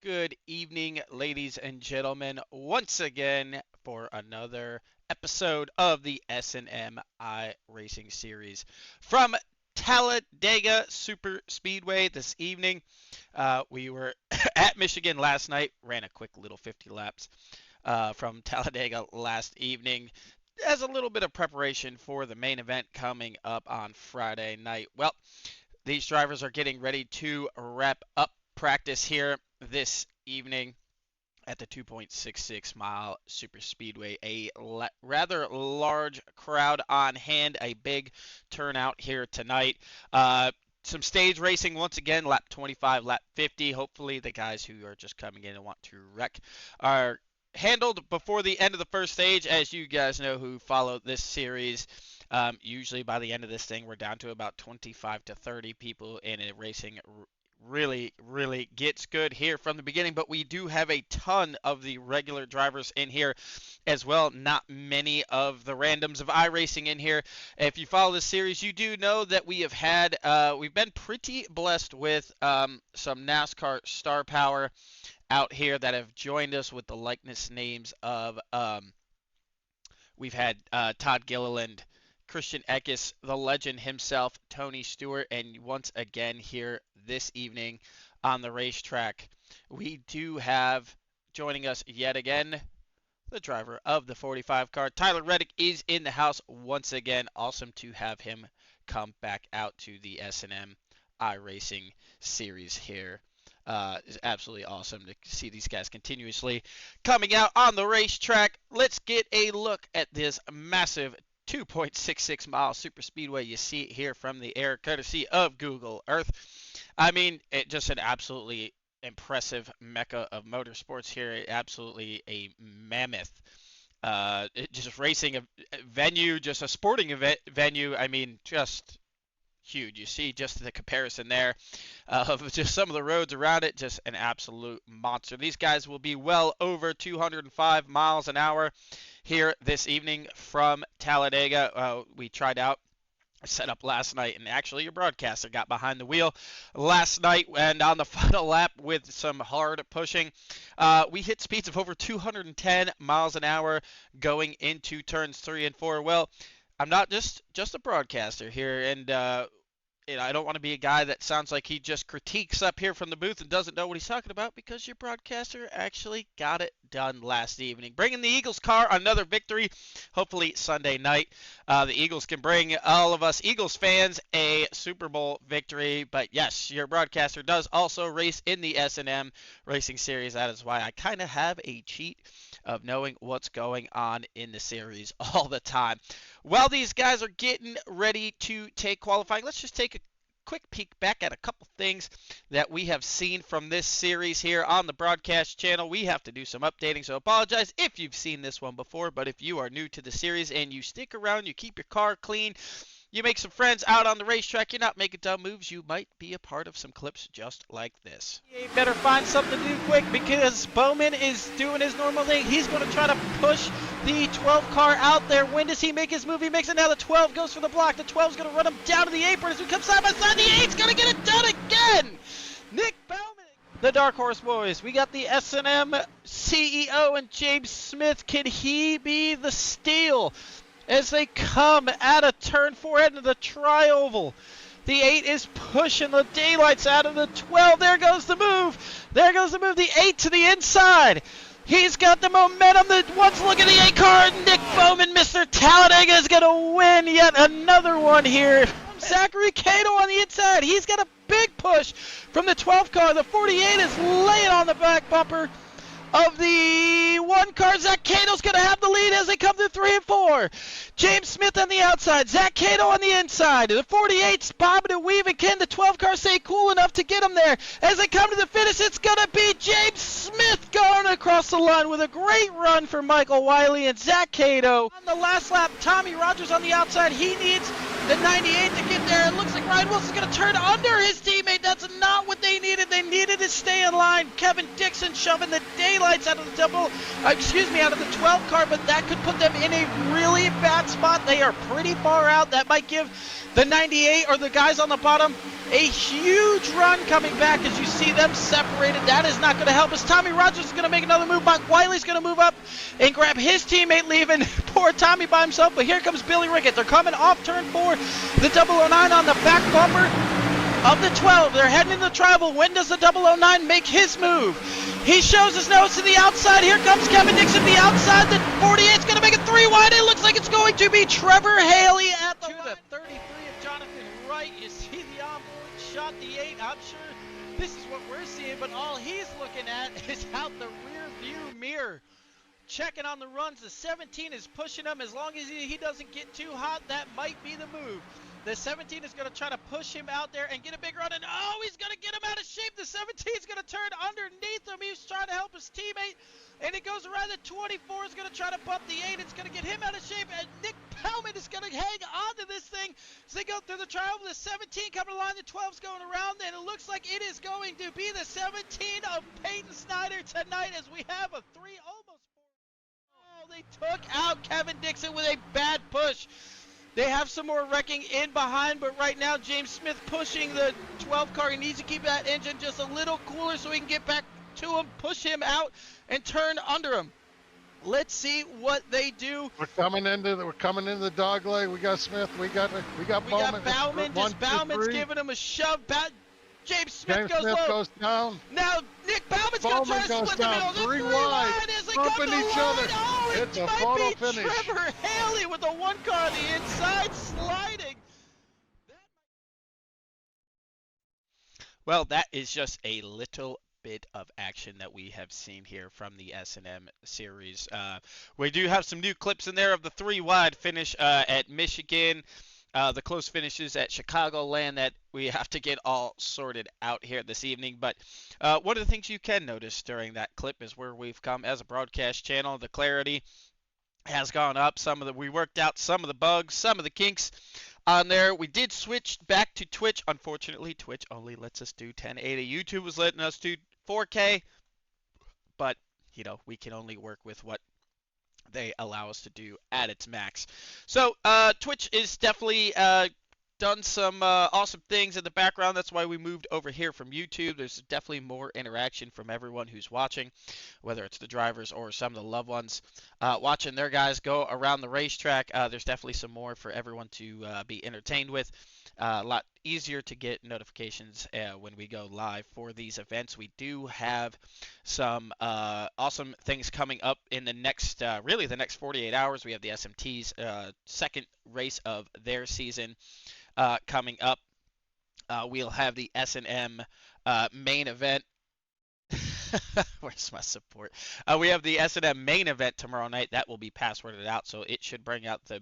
Good evening, ladies and gentlemen, once again for another episode of the S&M Iracing Series from Talladega Super Speedway this evening. We were at Michigan last night, ran a quick little 50 laps from Talladega last evening as a little bit of preparation for the main event coming up on Friday night. Well, these drivers are getting ready to wrap up practice here this evening at the 2.66 mile super speedway. A rather large crowd on hand, a big turnout here tonight. Some stage racing once again, lap 25, lap 50. Hopefully the guys who are just coming in and want to wreck are handled before the end of the first stage. As you guys know who follow this series, usually by the end of this thing we're down to about 25 to 30 people in a racing. Really gets good here from the beginning, but we do have a ton of the regular drivers in here as well. Not many of the randoms of iRacing in here. If you follow this series, you do know that we have had we've been pretty blessed with some NASCAR star power out here that have joined us with the likeness names of we've had Todd Gilliland, Christian Eckes, the legend himself, Tony Stewart, and once again here this evening on the racetrack, we do have joining us yet again the driver of the 45 car. Tyler Reddick is in the house once again. Awesome to have him come back out to the S&M iRacing series here. It's absolutely awesome to see these guys continuously coming out on the racetrack. Let's get a look at this massive 2.66 mile super speedway. You see it here from the air, courtesy of Google Earth. I mean, it just an absolutely impressive mecca of motorsports here. Absolutely a mammoth, just racing venue, just a sporting event venue. I mean, just huge. You see just the comparison there of just some of the roads around it. Just an absolute monster. These guys will be well over 205 miles an hour here this evening from Talladega. We tried out a setup last night, and actually your broadcaster got behind the wheel last night, and on the final lap with some hard pushing, we hit speeds of over 210 miles an hour going into turns 3 and 4. Well, I'm not just a broadcaster here, and I don't want to be a guy that sounds like he just critiques up here from the booth and doesn't know what he's talking about, because your broadcaster actually got it done last evening. Bringing the Eagles car another victory, hopefully Sunday night. The Eagles can bring all of us Eagles fans a Super Bowl victory. But yes, your broadcaster does also race in the S&M Racing Series. That is why I kind of have a cheat of knowing what's going on in the series all the time. While these guys are getting ready to take qualifying, let's just take a quick peek back at a couple things that we have seen from this series here on the broadcast channel. We have to do some updating, so apologize if you've seen this one before, but if you are new to the series and you stick around, you keep your car clean, you make some friends out on the racetrack, you're not making dumb moves, you might be a part of some clips just like this. You better find something to do quick, because Bowman is doing his normal thing. He's going to try to push the 12 car out there. When does he make his move? He makes it now. The 12 goes for the block. The 12 is going to run him down to the apron as we come side by side. The 8's going to get it done again. Nick Bowman. The Dark Horse Boys. We got the S&M CEO and James Smith. Can he be the steal as they come at a turn 4 end of the tri-oval? The 8 is pushing the daylights out of the 12. There goes the move. There goes the move. The 8 to the inside. He's got the momentum. The one's look at the 8 car. Nick Bowman, Mr. Talladega, is going to win yet another one here. Zachary Cato on the inside. He's got a big push from the 12 car. The 48 is laying on the back bumper of the 1 car. Zach Cato's going to have the lead as they come through 3 and 4. James Smith on the outside. Zach Cato on the inside. The 48's bobbing and weaving. Can the 12 car stay cool enough to get him there? As they come to the finish, it's going to be James Smith going across the line with a great run for Michael Wiley and Zach Cato. On the last lap, Tommy Rogers on the outside. He needs the 98 to get there. It looks like Ryan Wilson's going to turn under his teammate. That's not what they needed. They needed to stay in line. Kevin Dixon shoving the daylights out of the out of the 12 car, but that could put them in a really bad spot. They are pretty far out. That might give the 98 or the guys on the bottom a huge run coming back as you see them separated. That is not going to help us. Tommy Rogers is going to make another move. Mike Wiley's going to move up and grab his teammate, leaving poor Tommy by himself. But here comes Billy Rickett. They're coming off turn 4. The 009 on the back bumper of the 12. They're heading into travel. When does the 009 make his move? He shows his nose to the outside. Here comes Kevin Dixon to the outside. The 48 is going to make it 3 wide. It looks like it's going to be Trevor Haley at the 33 of Jonathan Wright. You see the onboard shot, the 8. I'm sure this is what we're seeing, but all he's looking at is out the rear view mirror. Checking on the runs. The 17 is pushing him. As long as he doesn't get too hot, that might be the move. The 17 is going to try to push him out there and get a big run. And oh, he's going to get him out of shape. The 17 is going to turn underneath him. He's trying to help his teammate. And it goes around. The 24 is going to try to bump the 8. It's going to get him out of shape. And Nick Bauman is going to hang on to this thing as they go through the trial. The 17 coming along. The 12 is going around. And it looks like it is going to be the 17 of Peyton Snyder tonight as we have a 3 almost 4. Oh, they took out Kevin Dixon with a bad push. They have some more wrecking in behind, but right now James Smith pushing the 12 car. He needs to keep that engine just a little cooler so he can get back to him, push him out, and turn under him. Let's see what they do. We're coming into the dog leg. We got Smith. We got Bowman. Bauman's giving him a shove. James Smith goes low. Goes down. Now Nick Bauman's going to try to split the middle. The 3 wide as they come to the each other. Oh, it's a might photo be finish. Trevor Haley with the 1 car on the inside sliding. Well, that is just a little bit of action that we have seen here from the S&M series. We do have some new clips in there of the 3 wide finish at Michigan. The close finishes at Chicagoland that we have to get all sorted out here this evening. But one of the things you can notice during that clip is where we've come as a broadcast channel. The clarity has gone up. We worked out some of the bugs, some of the kinks on there. We did switch back to Twitch. Unfortunately, Twitch only lets us do 1080. YouTube was letting us do 4K. But, we can only work with what they allow us to do at its max. So Twitch is definitely done some awesome things in the background. That's why we moved over here from YouTube. There's definitely more interaction from everyone who's watching, whether it's the drivers or some of the loved ones watching their guys go around the racetrack. There's definitely some more for everyone to be entertained with. A lot easier to get notifications when we go live for these events. We do have some awesome things coming up in the next, really the next 48 hours. We have the SMT's second race of their season coming up. We'll have the S&M main event. Where's my support? We have the S&M main event tomorrow night. That will be passworded out, so it should bring out the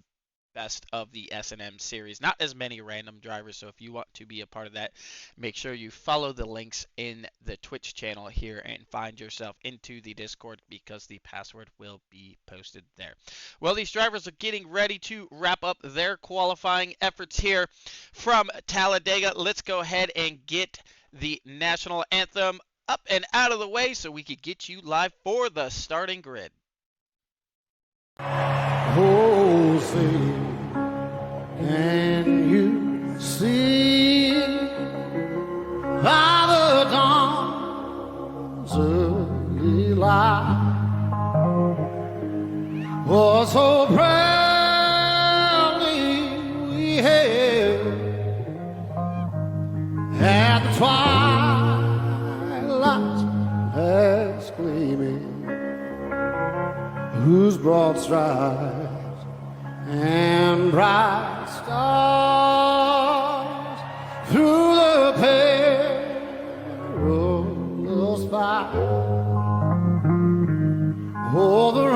best of the S&M series. Not as many random drivers, so if you want to be a part of that, make sure you follow the links in the Twitch channel here and find yourself into the Discord because the password will be posted there. Well, these drivers are getting ready to wrap up their qualifying efforts here from Talladega. Let's go ahead and get the national anthem up and out of the way so we could get you live for the starting grid. Oh, say, can you see by the dawn's early light was so proudly we hailed at the twilight's last gleaming, whose broad stripes and bright stars through the perilous fight. Oh, the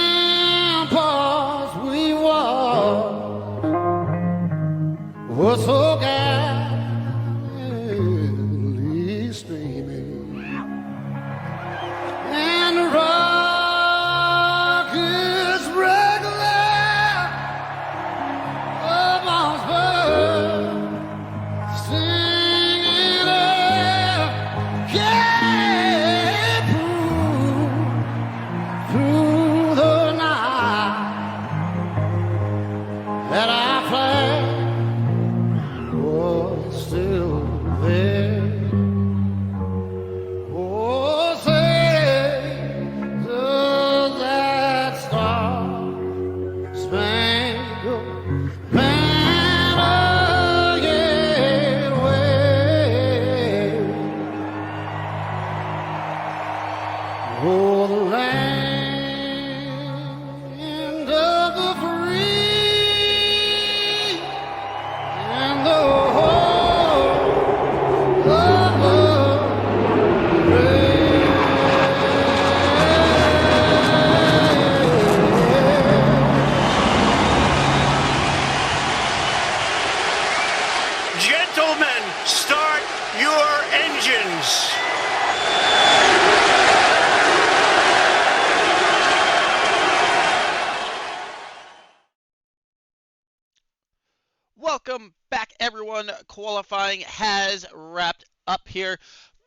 ramparts we walked were so gallantly streaming, and the rockets regular amongst birds singing a gay through the night that our flag was Gentlemen, start your engines. Welcome back, everyone. Qualifying has wrapped up here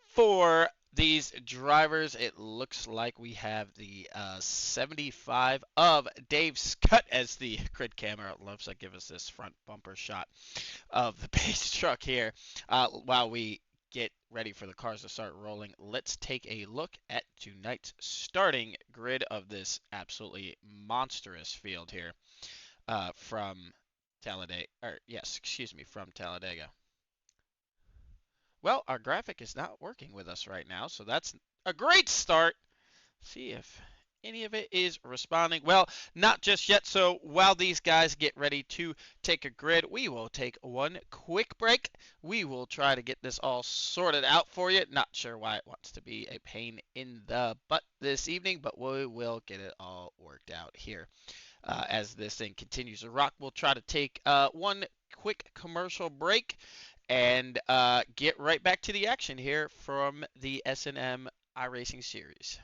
for these drivers. It looks like we have the 75 of Dave Scott as the grid camera loves to give us this front bumper shot of the pace truck here. While we get ready for the cars to start rolling, let's take a look at tonight's starting grid of this absolutely monstrous field here from Talladega, from Talladega. Well, our graphic is not working with us right now, so that's a great start. See if any of it is responding. Well, not just yet, so while these guys get ready to take a grid, we will take one quick break. We will try to get this all sorted out for you. Not sure why it wants to be a pain in the butt this evening, but we will get it all worked out here. As this thing continues to rock, we'll try to take one quick commercial break and get right back to the action here from the S&M Iracing Series.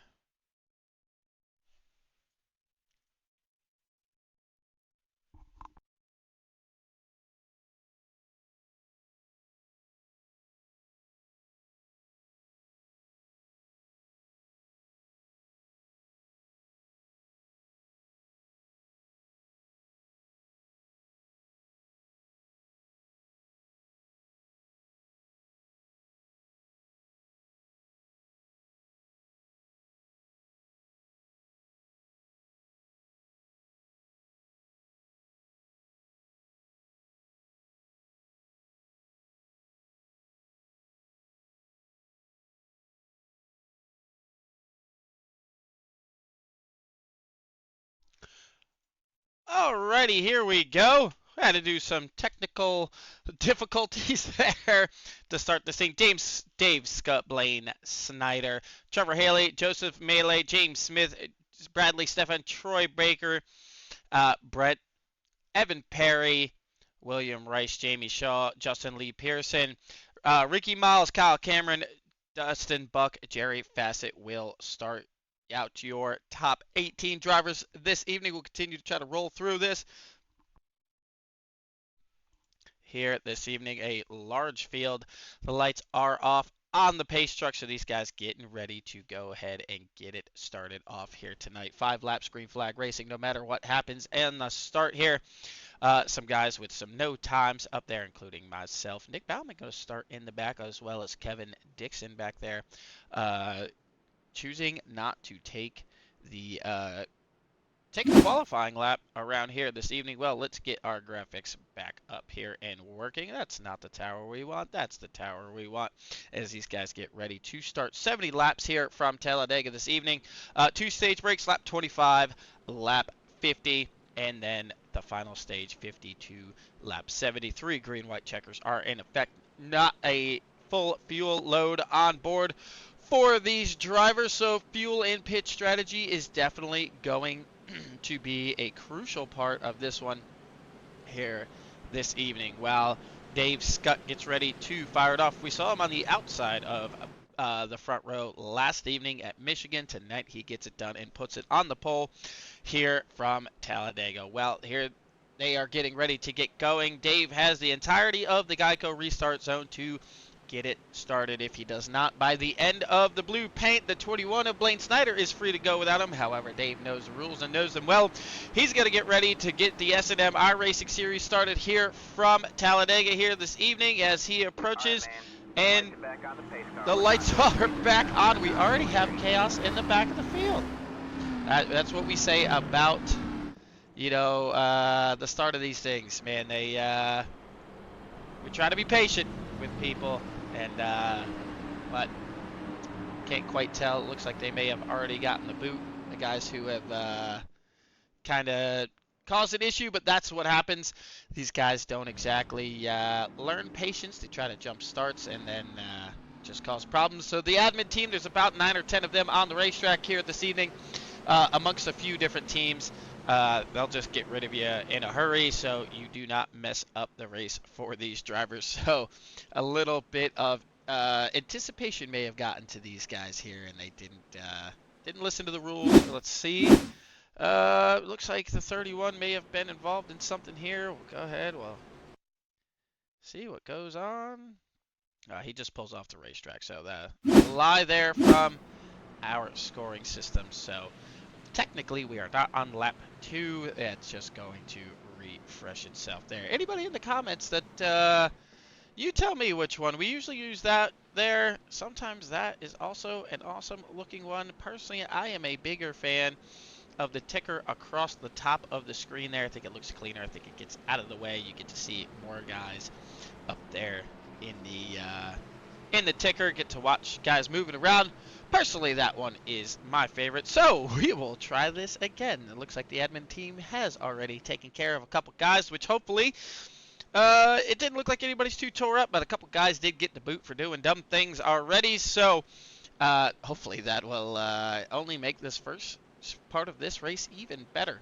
Alrighty, here we go. I had to do some technical difficulties there to start this thing. Dave Scott, Blaine Snyder, Trevor Haley, Joseph Melee, James Smith, Bradley Stefan, Troy Baker, Brett, Evan Perry, William Rice, Jamie Shaw, Justin Lee Pearson, Ricky Miles, Kyle Cameron, Dustin Buck, Jerry Fassett will start out your top 18 drivers this evening. We'll continue to try to roll through this here this evening. A large field. The lights are off on the pace truck, so these guys getting ready to go ahead and get it started off here tonight. 5 laps, green flag racing, no matter what happens. And the start here, some guys with some no times up there, including myself. Nick Bauman going to start in the back, as well as Kevin Dixon back there. Choosing not to take the take a qualifying lap around here this evening. Well, let's get our graphics back up here and working. That's not the tower we want. That's the tower we want as these guys get ready to start 70 laps here from Talladega this evening. 2 stage breaks, lap 25, lap 50, and then the final stage 52, lap 73. Green, white checkers are in effect. Not a full fuel load on board for these drivers, so fuel and pit strategy is definitely going to be a crucial part of this one here this evening. While Dave Scott gets ready to fire it off, we saw him on the outside of the front row last evening at Michigan. Tonight he gets it done and puts it on the pole here from Talladega. Well, here they are getting ready to get going. Dave has the entirety of the Geico restart zone to get it started. If he does not, by the end of the blue paint, the 21 of Blaine Snyder is free to go without him. However, Dave knows the rules and knows them well. He's going to get ready to get the S&M Iracing Series started here from Talladega here this evening as he approaches. And the lights are back on. We already have chaos in the back of the field. That's what we say about, the start of these things, man. We try to be patient with people, but can't quite tell. It looks like they may have already gotten the boot, the guys who have kind of caused an issue, but that's what happens. These guys don't exactly learn patience. They try to jump starts and then just cause problems. So the admin team, there's about 9 or 10 of them on the racetrack here this evening, amongst a few different teams. they'll just get rid of you in a hurry, so you do not mess up the race for these drivers. So a little bit of anticipation may have gotten to these guys here, and they didn't listen to the rules. Let's see. Looks like the 31 may have been involved in something here. We'll go ahead. We'll see what goes on. He just pulls off the racetrack. So the lie there from our scoring system. So technically we are not on lap 2. It's just going to refresh itself there. Anybody in the comments that you tell me which one? We usually use that there. Sometimes that is also an awesome looking one. Personally, I am a bigger fan of the ticker across the top of the screen there. I think it looks cleaner. I think it gets out of the way. You get to see more guys up there in the ticker. Get to watch guys moving around. Personally, that one is my favorite. So we will try this again. It looks like the admin team has already taken care of a couple guys, which hopefully it didn't look like anybody's too tore up, but a couple guys did get the boot for doing dumb things already. So hopefully that will only make this first part of this race even better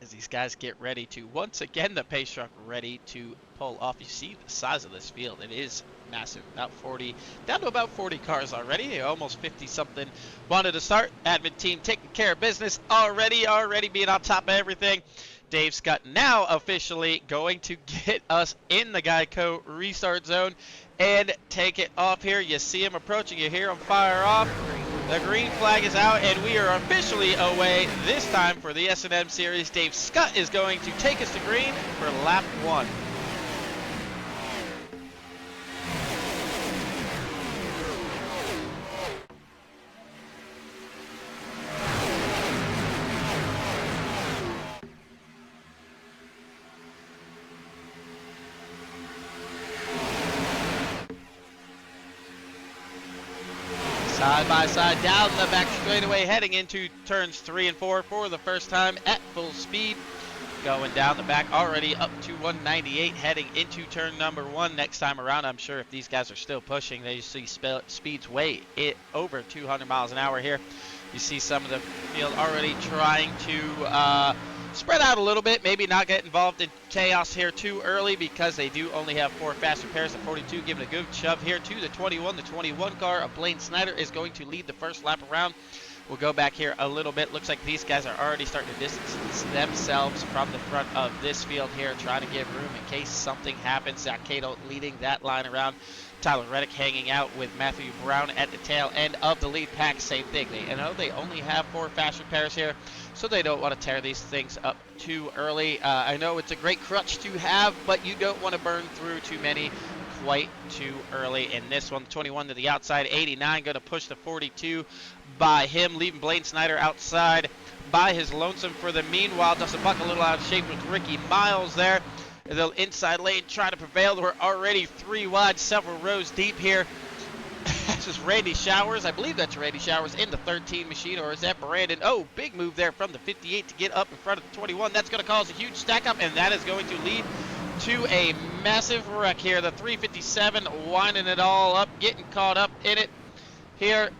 as these guys get ready to, once again, the pace truck ready to pull off. You see the size of this field. It is massive. About 40, down to about 40 cars already. Almost 50 something wanted to start. Admin team taking care of business already being on top of everything. Dave Scott now officially going to get us in the Geico restart zone and take it off here. You see him approaching. You hear him fire off. The green flag is out, and we are officially away this time for the S&M Series. Dave Scott is going to take us to green for lap 1. Side by side down the back straightaway, heading into turns 3 and 4 for the first time at full speed. Going down the back, already up to 198, heading into turn number 1. Next time around, I'm sure if these guys are still pushing, they see speeds way over 200 miles an hour here. You see some of the field already trying to spread out a little bit, maybe not get involved in chaos here too early because they do only have 4 faster pairs. The 42 giving a good shove here to the 21. The 21 car of Blaine Snyder is going to lead the first lap around. We'll go back here a little bit. Looks like these guys are already starting to distance themselves from the front of this field here, trying to give room in case something happens. Zach Cato leading that line around. Tyler Reddick hanging out with Matthew Brown at the tail end of the lead pack. Same thing. They only have 4 faster pairs here, so they don't want to tear these things up too early. I know it's a great crutch to have, but you don't want to burn through too many quite too early in this one. 21 to the outside, 89 going to push the 42 by him, leaving Blaine Snyder outside by his lonesome for the meanwhile. Dustin Buck a little out of shape with Ricky Miles there. The inside lane trying to prevail. We're already 3 wide, several rows deep here. This is Randy Showers. I believe that's Randy Showers in the 13 machine, or is that Brandon? Oh, big move there from the 58 to get up in front of the 21. That's going to cause a huge stack up, and that is going to lead to a massive wreck here. The 357 winding it all up, getting caught up in it here.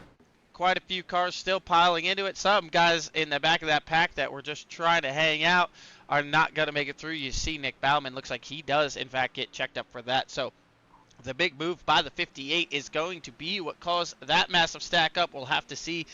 Quite a few cars still piling into it. Some guys in the back of that pack that were just trying to hang out are not going to make it through. You see Nick Bauman, looks like he does, in fact, get checked up for that. So the big move by the 58 is going to be what caused that massive stack up. We'll have to see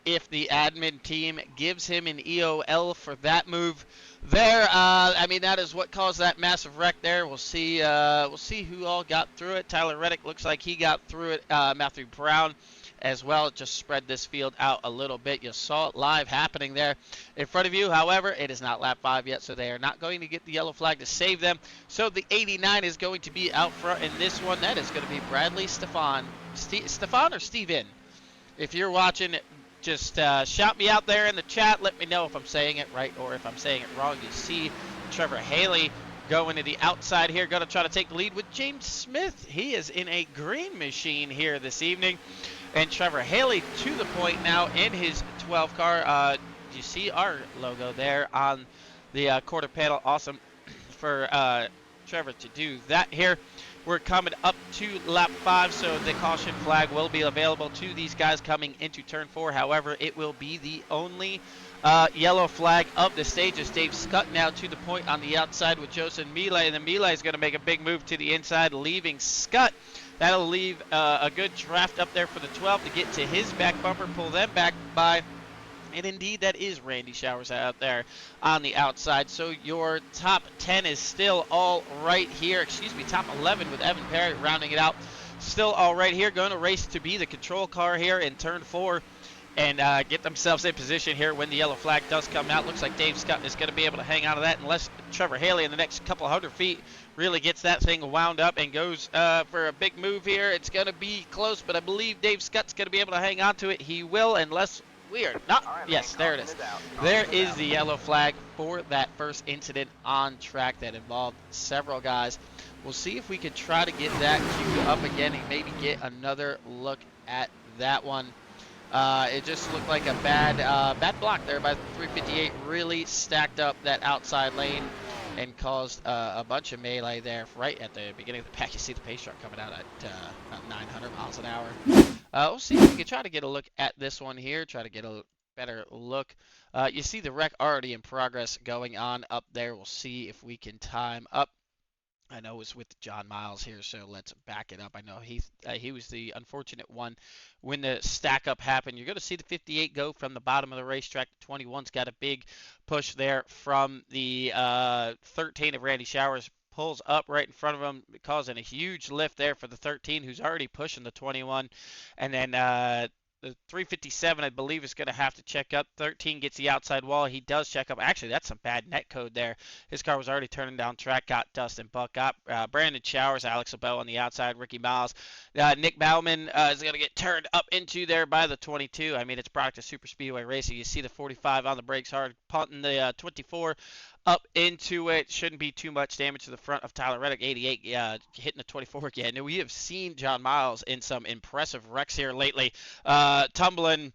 if the admin team gives him an EOL for that move there. I mean, that is what caused that massive wreck there. We'll see who all got through it. Tyler Reddick looks like he got through it. Matthew Brown as well. Just spread this field out a little bit. You saw it live happening there in front of you. However, it is not lap 5 yet, so they are not going to get the yellow flag to save them. So the 89 is going to be out front in this one. That is going to be Bradley Stefan. Stefan or Steven? If you're watching, just shout me out there in the chat. Let me know if I'm saying it right or if I'm saying it wrong. You see Trevor Haley going to the outside here, going to try to take the lead with James Smith. He is in a green machine here this evening. And Trevor Haley to the point now in his 12 car. You see our logo there on the quarter panel. Awesome for Trevor to do that here. we're coming up to lap 5, so the caution flag will be available to these guys coming into turn 4. However, it will be the only yellow flag of the stage as Dave Scott now to the point on the outside with Joseph Millet, and then Millet is going to make a big move to the inside, leaving Scott. That'll leave a good draft up there for the 12 to get to his back bumper, pull them back by. And indeed, that is Randy Showers out there on the outside. So your top 10 is still all right here. Excuse me, top 11 with Evan Perry rounding it out. Still all right here. Going to race to be the control car here in turn 4 and get themselves in position here when the yellow flag does come out. Looks like Dave Scott is going to be able to hang on to that unless Trevor Haley in the next couple of 100 feet really gets that thing wound up and goes for a big move here. It's going to be close, but I believe Dave Scott's going to be able to hang on to it. He will, unless we are not. Right, yes, there it is. There is the yellow flag for that first incident on track that involved several guys. We'll see if we can try to get that queued up again and maybe get another look at that one. It just looked like a bad block there by 358. Really stacked up that outside lane and caused a bunch of melee there right at the beginning of the pack. You see the pace truck coming out at about 900 miles an hour. We'll see if we can try to get a look at this one here, try to get a better look. You see the wreck already in progress going on up there. We'll see if we can time up. I know it's with John Miles here, so let's back it up. I know he was the unfortunate one when the stack up happened. You're going to see the 58 go from the bottom of the racetrack. 21's got a big push there from the 13 of Randy Showers. Pulls up right in front of him, causing a huge lift there for the 13, who's already pushing the 21. And then the 357, I believe, is going to have to check up. 13 gets the outside wall. He does check up. Actually, that's some bad net code there. His car was already turning down track. Got Dustin Buck. Got Brandon Showers, Alex LeBeau on the outside, Ricky Miles. Nick Bauman is going to get turned up into there by the 22. I mean, it's product of Super Speedway Racing. You see the 45 on the brakes hard, punting the 24 up into it. Shouldn't be too much damage to the front of Tyler Reddick. 88 hitting the 24 again. And we have seen John Miles in some impressive wrecks here lately, tumbling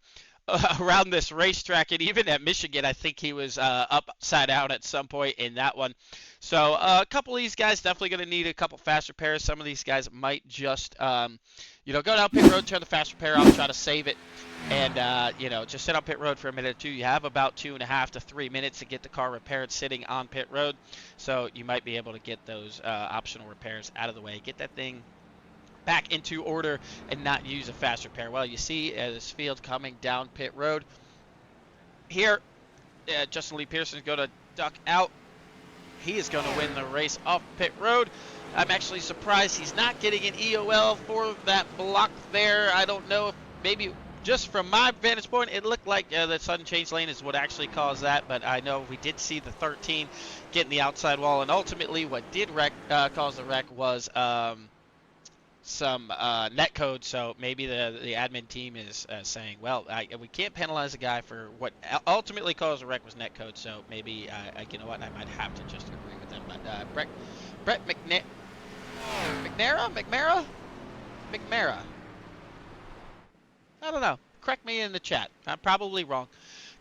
around this racetrack, and even at Michigan I think he was upside down at some point in that one. So a couple of these guys definitely going to need a couple fast repairs. Some of these guys might just go down pit road, turn the fast repair off, try to save it, and just sit on pit road for a minute or two. You have about 2.5 to 3 minutes to get the car repaired sitting on pit road, so you might be able to get those optional repairs out of the way, get that thing back into order and not use a fast repair. Well, you see this field coming down pit road here. Justin Lee Pearson is going to duck out. He is going to win the race off pit road. I'm actually surprised he's not getting an EOL for that block there. I don't know if maybe just from my vantage point it looked like the sudden change lane is what actually caused that, but I know we did see the 13 getting the outside wall, and ultimately what did cause the wreck was some net code. So maybe the admin team is saying, well, we can't penalize a guy for what ultimately caused the wreck was net code. So maybe you know what, I might have to just agree with them. But Brett McNara. I don't know. Correct me in the chat. I'm probably wrong.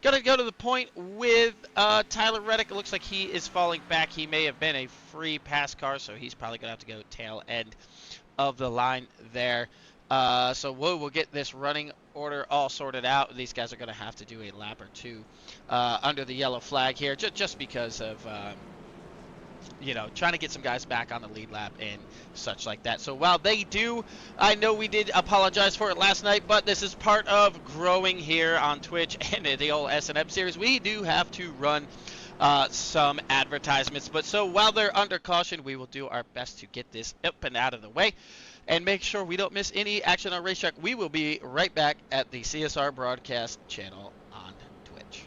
Gonna go to the point with Tyler Reddick. It looks like he is falling back. He may have been a free pass car, so he's probably gonna have to go tail end of the line there. So we'll get this running order all sorted out. These guys are going to have to do a lap or two under the yellow flag here, just because of trying to get some guys back on the lead lap and such like that. So while they do, I know we did apologize for it last night, but this is part of growing here on Twitch and the old S&M series. We do have to run some advertisements, but so while they're under caution, we will do our best to get this up and out of the way and make sure we don't miss any action on racetrack. We will be right back at the CSR broadcast channel on Twitch.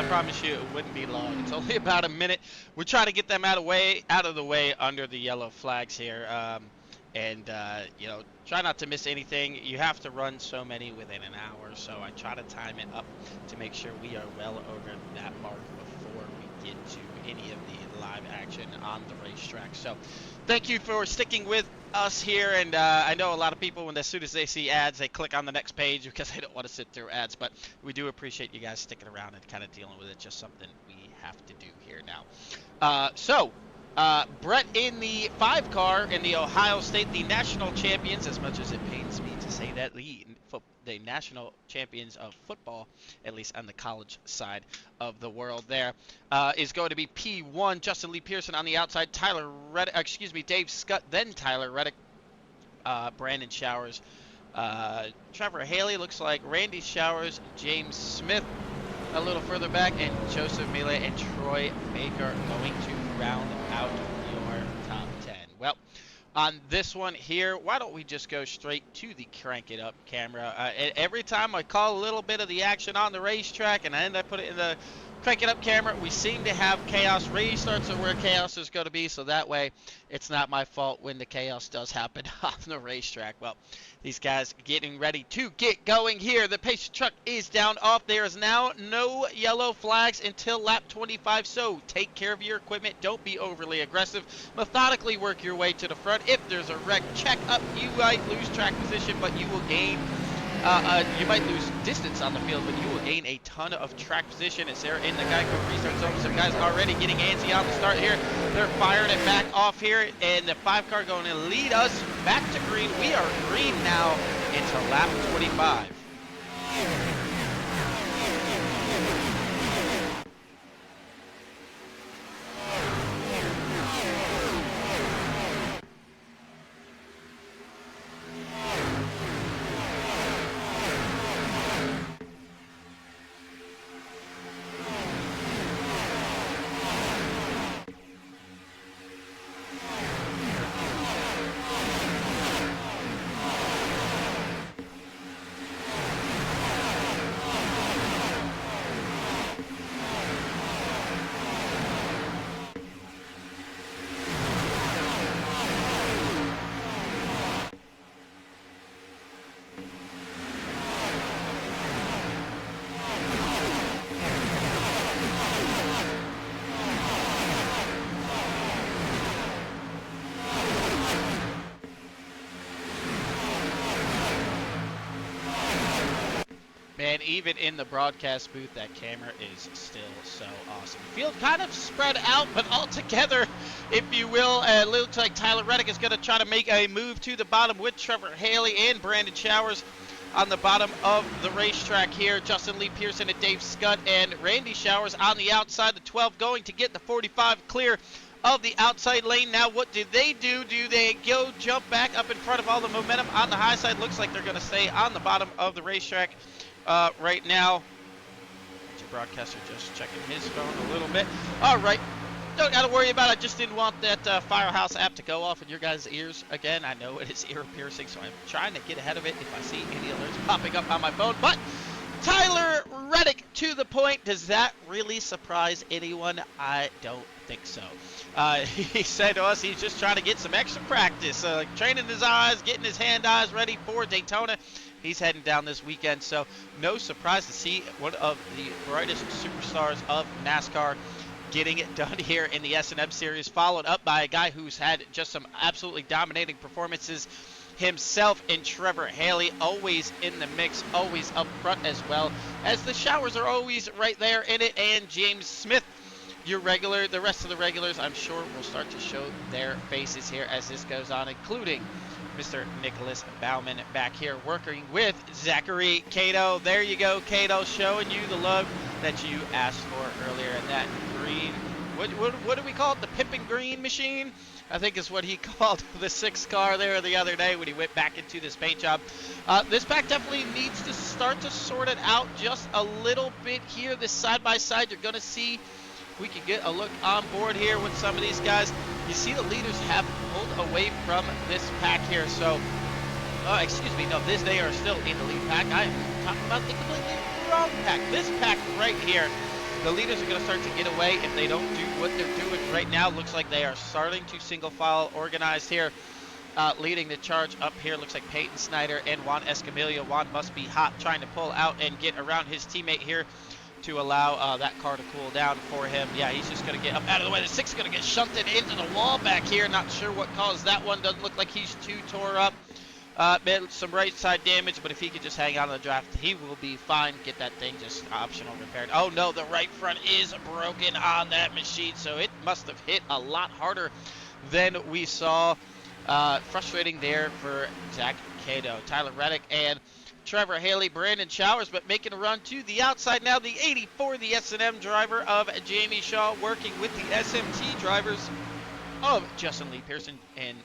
promise you it wouldn't be long. It's only about a minute. We're trying to get them out of the way under the yellow flags here. You know, try not to miss anything. You have to run so many within an hour, so I try to time it up to make sure we are well over that mark before we get to any of the live action on the racetrack. So thank you for sticking with us here, and I know a lot of people, when as soon as they see ads, they click on the next page because they don't want to sit through ads, but we do appreciate you guys sticking around and kind of dealing with it. Just something we have to do here now. Brett in the 5 car in the Ohio State, the national champions, as much as it pains me to say that, the national champions of football, at least on the college side of the world there, is going to be P1. Justin Lee Pearson on the outside, Dave Scott, then Tyler Reddick, Brandon Showers, Trevor Haley, looks like Randy Showers, James Smith a little further back, and Joseph Mealy and Troy Baker going to round out your top 10. Well, on this one here, why don't we just go straight to the Crank It Up camera. Every time I call a little bit of the action on the racetrack and I end up putting it in the Crank It Up camera, we seem to have chaos. Restarts are where chaos is going to be, so that way it's not my fault when the chaos does happen on the racetrack. Well, these guys getting ready to get going here. The pace truck is down off. There is now no yellow flags until lap 25, so take care of your equipment. Don't be overly aggressive. Methodically work your way to the front. If there's a wreck, check up. You might lose track position, but you will gain you might lose distance on the field, but you will gain a ton of track position as they're in the Geico restart zone. Some guys already getting antsy on the start here. They're firing it back off here, and the 5 car going to lead us back to green. We are green now into lap 25. Man, even in the broadcast booth, that camera is still so awesome. Field kind of spread out, but all together, if you will. It looks like Tyler Reddick is going to try to make a move to the bottom with Trevor Haley and Brandon Showers on the bottom of the racetrack here. Justin Lee Pearson and Dave Scott and Randy Showers on the outside. The 12 going to get the 45 clear of the outside lane. Now what do? Do they go jump back up in front of all the momentum on the high side? Looks like they're going to stay on the bottom of the racetrack right now. The broadcaster just checking his phone a little bit. All right, don't got to worry about it. I just didn't want that Firehouse app to go off in your guys' ears again. I know it is ear piercing, so I'm trying to get ahead of it if I see any alerts popping up on my phone. But Tyler Reddick to the point. Does that really surprise anyone? I don't think so. He said to us he's just trying to get some extra practice, training his eyes, getting his hand-eyes ready for Daytona. He's heading down this weekend, so no surprise to see one of the brightest superstars of NASCAR getting it done here in the S&M Series, followed up by a guy who's had just some absolutely dominating performances himself in Trevor Haley, always in the mix, always up front as well, as the Showers are always right there in it, and James Smith, your regular. The rest of the regulars, I'm sure, will start to show their faces here as this goes on, including Mr. Nicholas Bauman back here working with Zachary Cato. There you go, Cato, showing you the love that you asked for earlier in that green. What do we call it? The Pippin Green machine, I think is what he called the 6 car there the other day when he went back into this paint job. This pack definitely needs to start to sort it out just a little bit here. This side by side, you're going to see we can get a look on board here with some of these guys. You see the leaders have pulled away from this pack here. So, they are still in the lead pack. I am talking about the completely wrong pack. This pack right here the leaders are going to start to get away if they don't do what they're doing right now. Looks like they are starting to single file organize here. Leading the charge up here looks like Peyton Snyder and Juan Escamilla. Juan must be hot, trying to pull out and get around his teammate here to allow that car to cool down for him. Yeah, he's just going to get up out of the way. The 6 is going to get shunted into the wall back here. Not sure what caused that one. Doesn't look like he's too tore up. Some right side damage, but if he could just hang on to the draft, he will be fine. Get that thing just optional repaired. Oh no, the right front is broken on that machine, so it must have hit a lot harder than we saw. Frustrating there for Zach Cato, Tyler Reddick, and Trevor Haley, Brandon Showers, but making a run to the outside now. The 84, the S&M driver of Jamie Shaw, working with the SMT drivers of Justin Lee Pearson and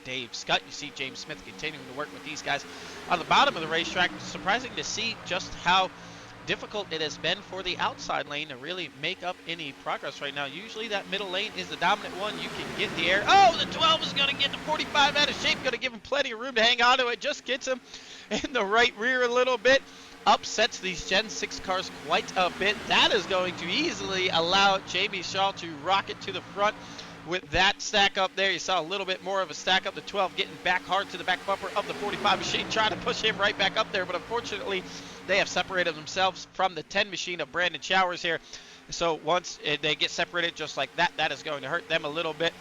Dave Scott. You see James Smith continuing to work with these guys on the bottom of the racetrack. Surprising to see just how difficult it has been for the outside lane to really make up any progress right now. Usually that middle lane is the dominant one. You can get the air. Oh, the 12 is going to get the 45 out of shape. Going to give him plenty of room to hang on to it. Just gets him in the right rear a little bit. Upsets these Gen 6 cars quite a bit. That is going to easily allow Jamie Shaw to rocket to the front with that stack up there. You saw a little bit more of a stack up. The 12 getting back hard to the back bumper of the 45 machine, trying to push him right back up there, but unfortunately they have separated themselves from the 10 machine of Brandon Showers here. So once they get separated just like that, that is going to hurt them a little bit.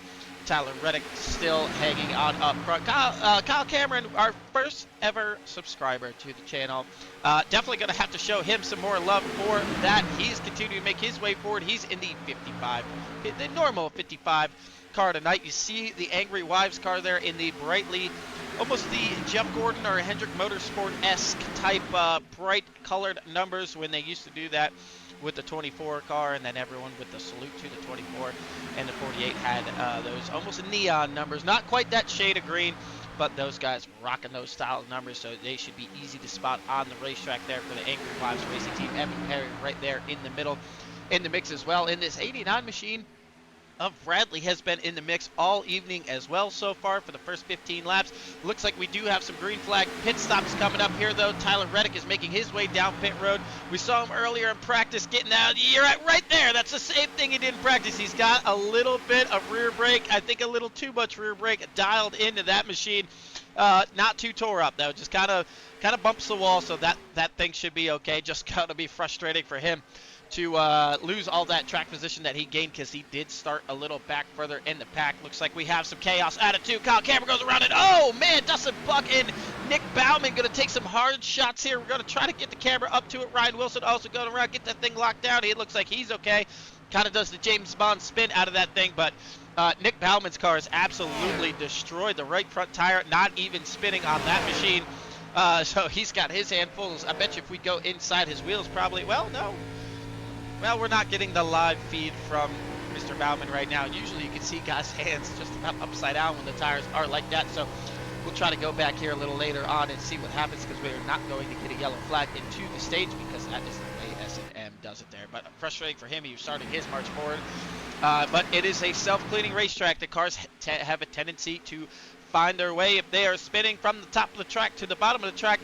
Tyler Reddick still hanging on up front. Kyle Cameron, our first ever subscriber to the channel. Definitely going to have to show him some more love for that. He's continuing to make his way forward. He's in the 55, the normal 55 car tonight. You see the Angry Wives car there in the brightly, almost the Jeff Gordon or Hendrick Motorsport-esque type bright colored numbers when they used to do that with the 24 car, and then everyone with the salute to the 24 and the 48 had those almost neon numbers. Not quite that shade of green, but those guys rocking those style of numbers, so they should be easy to spot on the racetrack there for the Angry Wives Racing Team. Evan Perry right there in the middle in the mix as well. In this 89 machine of Bradley has been in the mix all evening as well so far for the first 15 laps. Looks like we do have some green flag pit stops coming up here though. Tyler Reddick is making his way down pit road. We saw him earlier in practice getting out. You're right there. That's the same thing he did in practice. He's got a little bit of rear brake. I think a little too much rear brake dialed into that machine. Not too tore up though. Just kind of bumps the wall, so that thing should be okay. Just gotta be frustrating for him to lose all that track position that he gained, because he did start a little back further in the pack. Looks like we have some chaos added too. Kyle Cameron goes around it. Oh man, Dustin Buck and Nick Bauman going to take some hard shots here. We're going to try to get the camera up to it. Ryan Wilson also going around, get that thing locked down. It looks like he's okay. Kind of does the James Bond spin out of that thing, but Nick Bauman's car has absolutely destroyed the right front tire, not even spinning on that machine. So he's got his handfuls. I bet you if we go inside his wheels, probably, well, no. Well, we're not getting the live feed from Mr. Bauman right now. Usually you can see guys' hands just about upside down when the tires are like that. So we'll try to go back here a little later on and see what happens, because we're not going to get a yellow flag into the stage, because that is the way S&M does it there. But frustrating for him. He was starting his march forward. But it is a self-cleaning racetrack. The cars have a tendency to find their way if they are spinning from the top of the track to the bottom of the track.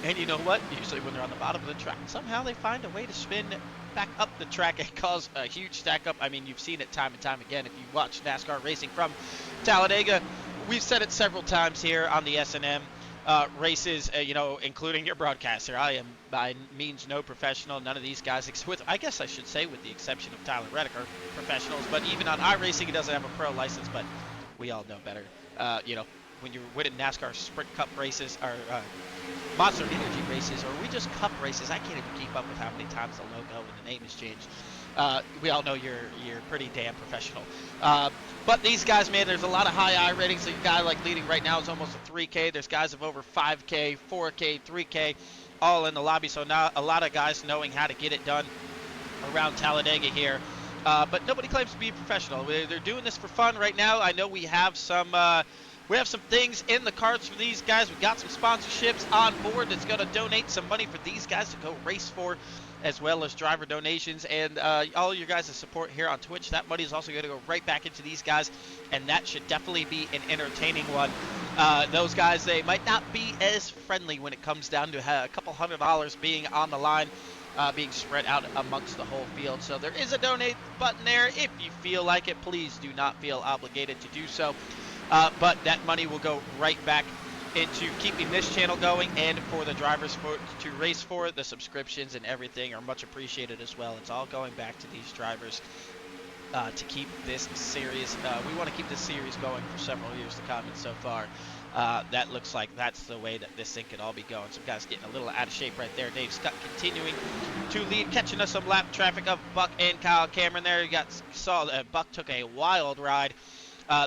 And you know what? Usually when they're on the bottom of the track, somehow they find a way to spin back up the track and cause a huge stack up. I mean, you've seen it time and time again if you watch NASCAR racing from Talladega. We've said it several times here on the S&M races, including your broadcaster. I am by means no professional. None of these guys, I guess I should say with the exception of Tyler Reddick, are professionals. But even on iRacing, he doesn't have a pro license, but we all know better. When you're winning NASCAR Sprint Cup races or Monster Energy races, or we just Cup races, I can't even keep up with how many times the logo and the name has changed. We all know you're pretty damn professional. But these guys, man, there's a lot of high I ratings. So a guy like leading right now is almost a 3K. There's guys of over 5K, 4K, 3K, all in the lobby. So now a lot of guys knowing how to get it done around Talladega here. But nobody claims to be a professional. They're doing this for fun right now. I know we have some things in the cards for these guys. We've got some sponsorships on board that's going to donate some money for these guys to go race for, as well as driver donations and all your guys' support here on Twitch. That money is also going to go right back into these guys, and that should definitely be an entertaining one. Those guys, they might not be as friendly when it comes down to a couple $100 being on the line. being spread out amongst the whole field. So there is a donate button there. If you feel like it, please do not feel obligated to do so. But that money will go right back into keeping this channel going, and for the drivers to race for. The subscriptions and everything are much appreciated as well. It's all going back to these drivers to keep this series. We want to keep this series going for several years to come, and so far that looks like that's the way that this thing could all be going. Some guys getting a little out of shape right there. Dave Scott continuing to lead, catching us some lap traffic of Buck and Kyle Cameron there. You saw that Buck took a wild ride.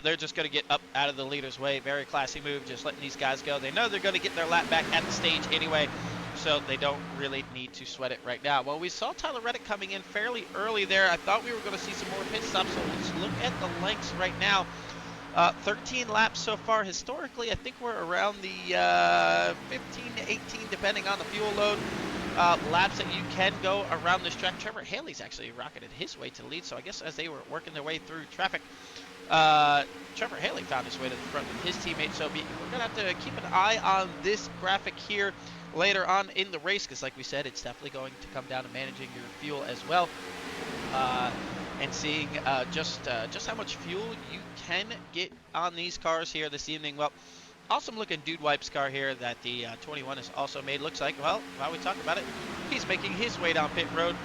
They're just going to get up out of the leader's way. Very classy move, just letting these guys go. They know they're going to get their lap back at the stage anyway, so they don't really need to sweat it right now. Well, we saw Tyler Reddick coming in fairly early there. I thought we were going to see some more pit stops, so let's look at the lengths right now. 13 laps so far. Historically, I think we're around the 15 to 18, depending on the fuel load. Laps that you can go around this track. Trevor Haley's actually rocketed his way to the lead, so I guess as they were working their way through traffic, Trevor Haley found his way to the front with his teammate, so we're going to have to keep an eye on this graphic here later on in the race, because like we said, it's definitely going to come down to managing your fuel as well, and seeing just how much fuel you can get on these cars here this evening. Well, awesome looking Dude Wipes car here that the 21 has also made. Looks like, well, while we talk about it, he's making his way down pit road.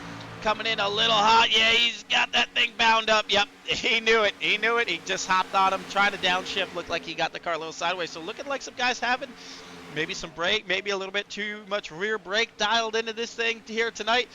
Coming in a little hot. Yeah, he's got that thing bound up. Yep, he knew it. He knew it. He just hopped on him, trying to downshift. Looked like he got the car a little sideways. So looking like some guys having maybe some brake, maybe a little bit too much rear brake dialed into this thing here tonight.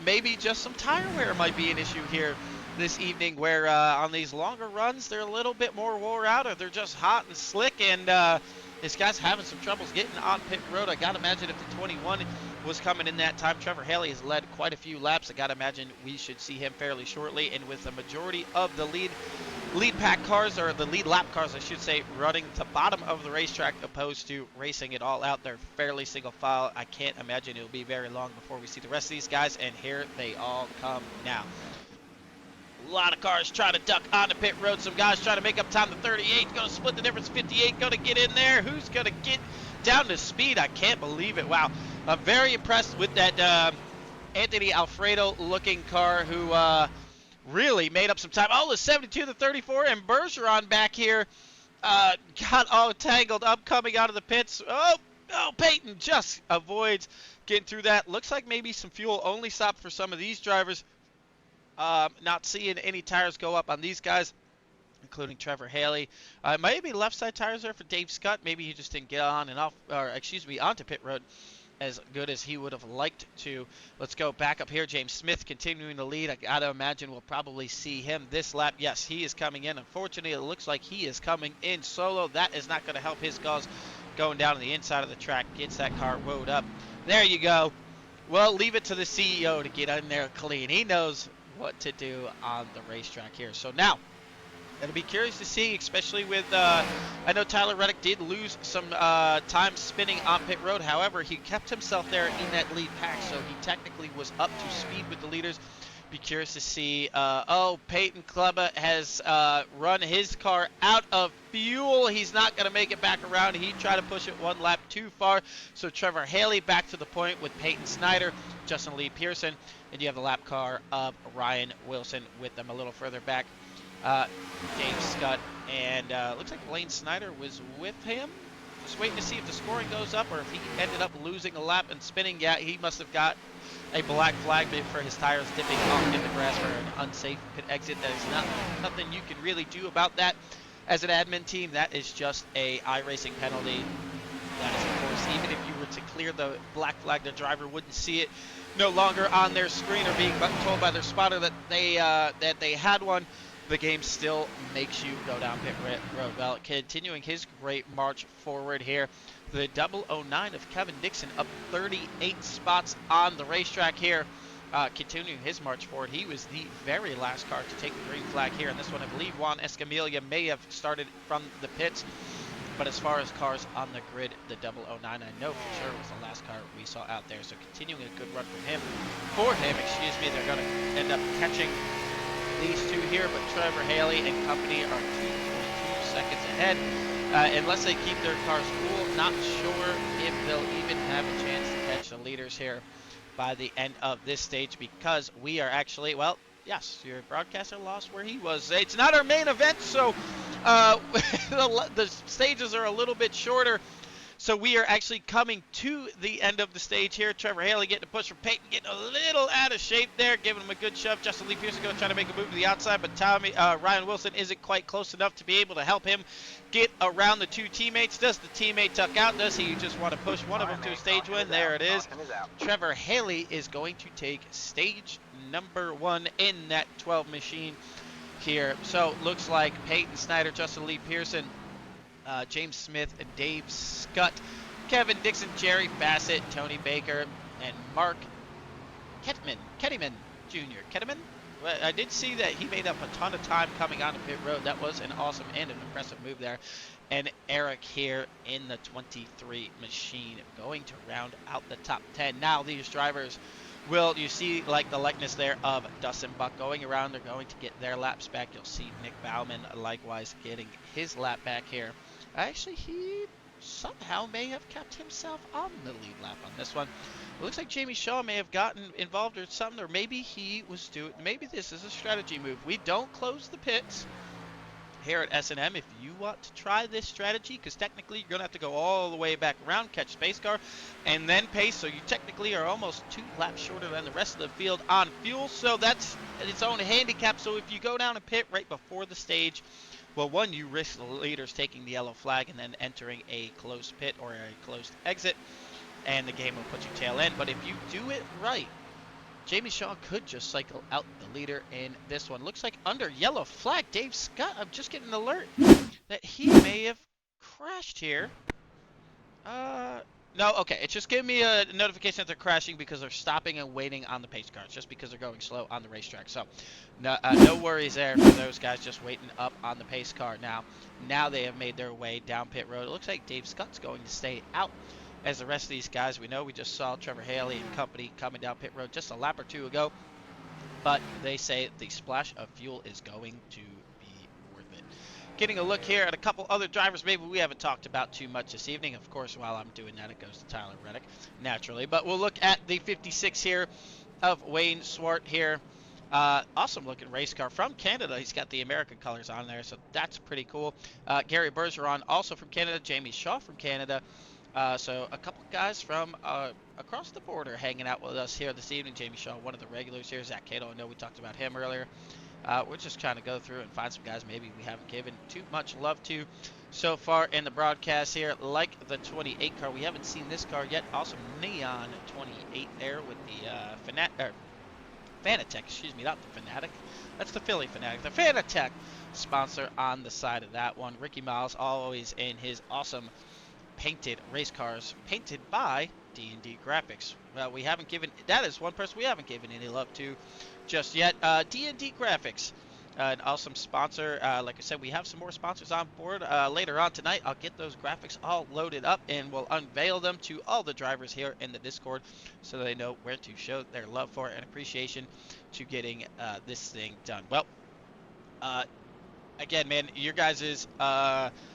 Maybe just some tire wear might be an issue here this evening, where on these longer runs, they're a little bit more wore out, or they're just hot and slick, and this guy's having some troubles getting on pit road. I gotta imagine if the 21 was coming in that time, Trevor Haley has led quite a few laps. I gotta imagine we should see him fairly shortly, and with the majority of the lead pack cars, or the lead lap cars I should say, running to bottom of the racetrack opposed to racing it all out, they're fairly single file. I can't imagine it'll be very long before we see the rest of these guys, and here they all come now. A lot of cars trying to duck onto pit road. Some guys trying to make up time to 38. Going to split the difference. 58 going to get in there. Who's going to get down to speed? I can't believe it. Wow. I'm very impressed with that Anthony Alfredo looking car, who really made up some time. Oh, the 72 to 34. And Bergeron back here got all tangled up coming out of the pits. Oh, Peyton just avoids getting through that. Looks like maybe some fuel only stop for some of these drivers. Not seeing any tires go up on these guys, including Trevor Haley. Maybe left side tires there for Dave Scott. Maybe he just didn't get on and off, or excuse me, onto pit road as good as he would have liked to. Let's go back up here. James Smith continuing to lead. I gotta imagine we'll probably see him this lap. Yes, he is coming in. Unfortunately, it looks like he is coming in solo. That is not going to help his cause going down to the inside of the track. Gets that car woed up. There you go. Well, leave it to the CEO to get in there clean. He knows what to do on the racetrack here. So now, it'll be curious to see, especially with, I know Tyler Reddick did lose some time spinning on pit road. However, he kept himself there in that lead pack, so he technically was up to speed with the leaders. Be curious to see, Peyton Kleba has run his car out of fuel. He's not going to make it back around. He tried to push it one lap too far. So Trevor Haley back to the point with Peyton Snyder, Justin Lee Pearson, and you have the lap car of Ryan Wilson with them a little further back. Dave Scott, and looks like Blaine Snyder was with him. Just waiting to see if the scoring goes up or if he ended up losing a lap and spinning. Yeah, he must have got a black flag for his tires dipping off in the grass for an unsafe pit exit. There's nothing you can really do about that as an admin team. That is just a iRacing penalty. That is, of course, even if you were to clear the black flag, the driver wouldn't see it no longer on their screen or being told by their spotter that they had one. The game still makes you go down pit road. Well, continuing his great march forward here, the 009 of Kevin Dixon up 38 spots on the racetrack here, continuing his march forward. He was the very last car to take the green flag here, and this one I believe Juan Escamilla may have started from the pits. But as far as cars on the grid, the 009, I know for sure was the last car we saw out there. So continuing a good run for him, excuse me, they're going to end up catching these two here, but Trevor Haley and company are 2.2 seconds ahead. Unless they keep their cars cool, not sure if they'll even have a chance to catch the leaders here. by the end of this stage because we are actually, well, yes, your broadcaster lost where he was. It's not our main event, so the stages are a little bit shorter. So we are actually coming to the end of the stage here. Trevor Haley getting a push from Peyton, getting a little out of shape there, giving him a good shove. Justin Lee Pearson going to try to make a move to the outside, but Ryan Wilson isn't quite close enough to be able to help him get around the two teammates. Does the teammate tuck out? Does he just want to push one of them to a stage win? There it is. Trevor Haley is going to take stage number 1 in that 12 machine here. So looks like Peyton Snyder, Justin Lee Pearson, James Smith, Dave Scott, Kevin Dixon, Jerry Bassett, Tony Baker, and Mark Kettyman Jr. Kettyman? Well, I did see that he made up a ton of time coming onto pit road. That was an awesome and an impressive move there. And Eric here in the 23 machine going to round out the top 10. Now these drivers will, you see like the likeness there of Dustin Buck going around. They're going to get their laps back. You'll see Nick Bauman likewise getting his lap back here. Actually, he somehow may have kept himself on the lead lap on this one. It looks like Jamie Shaw may have gotten involved or something, or maybe he was maybe this is a strategy move. We don't close the pits here at S&M. If you want to try this strategy, because technically you're going to have to go all the way back around, catch space car, and then pace, so you technically are almost 2 laps shorter than the rest of the field on fuel, so that's its own handicap. So if you go down a pit right before the stage, well, one, you risk the leaders taking the yellow flag and then entering a closed pit or a closed exit, and the game will put you tail end. But if you do it right, Jamie Shaw could just cycle out the leader in this one. Looks like under yellow flag, Dave Scott, I'm just getting an alert that he may have crashed here. No, okay, it's just giving me a notification that they're crashing because they're stopping and waiting on the pace cars, just because they're going slow on the racetrack. So, no worries there for those guys just waiting up on the pace car. Now they have made their way down pit road. It looks like Dave Scott's going to stay out as the rest of these guys. We know we just saw Trevor Haley and company coming down pit road just a lap or two ago, but they say the splash of fuel is going to be worth it. Getting a look here at a couple other drivers maybe we haven't talked about too much this evening. Of course, while I'm doing that, it goes to Tyler Reddick, naturally. But we'll look at the 56 here of Wayne Swart here. Awesome looking race car from Canada. He's got the American colors on there, so that's pretty cool. Gary Bergeron, also from Canada. Jamie Shaw from Canada. So a couple guys from across the border hanging out with us here this evening. Jamie Shaw, one of the regulars here. Zach Cato, I know we talked about him earlier. We're just trying to go through and find some guys maybe we haven't given too much love to so far in the broadcast here, like the 28 car. We haven't seen this car yet. Awesome neon 28 there with the Fanatec, excuse me, not the Fanatic. That's the Philly Fanatic. The Fanatec sponsor on the side of that one. Ricky Miles always in his awesome painted race cars, painted by D&D Graphics. Well, we haven't given, that is one person we haven't given any love to just yet. D&D Graphics, an awesome sponsor. Like I said, we have some more sponsors on board later on tonight. I'll get those graphics all loaded up and we'll unveil them to all the drivers here in the Discord so they know where to show their love for and appreciation to getting this thing done. Well, again, man, your guys'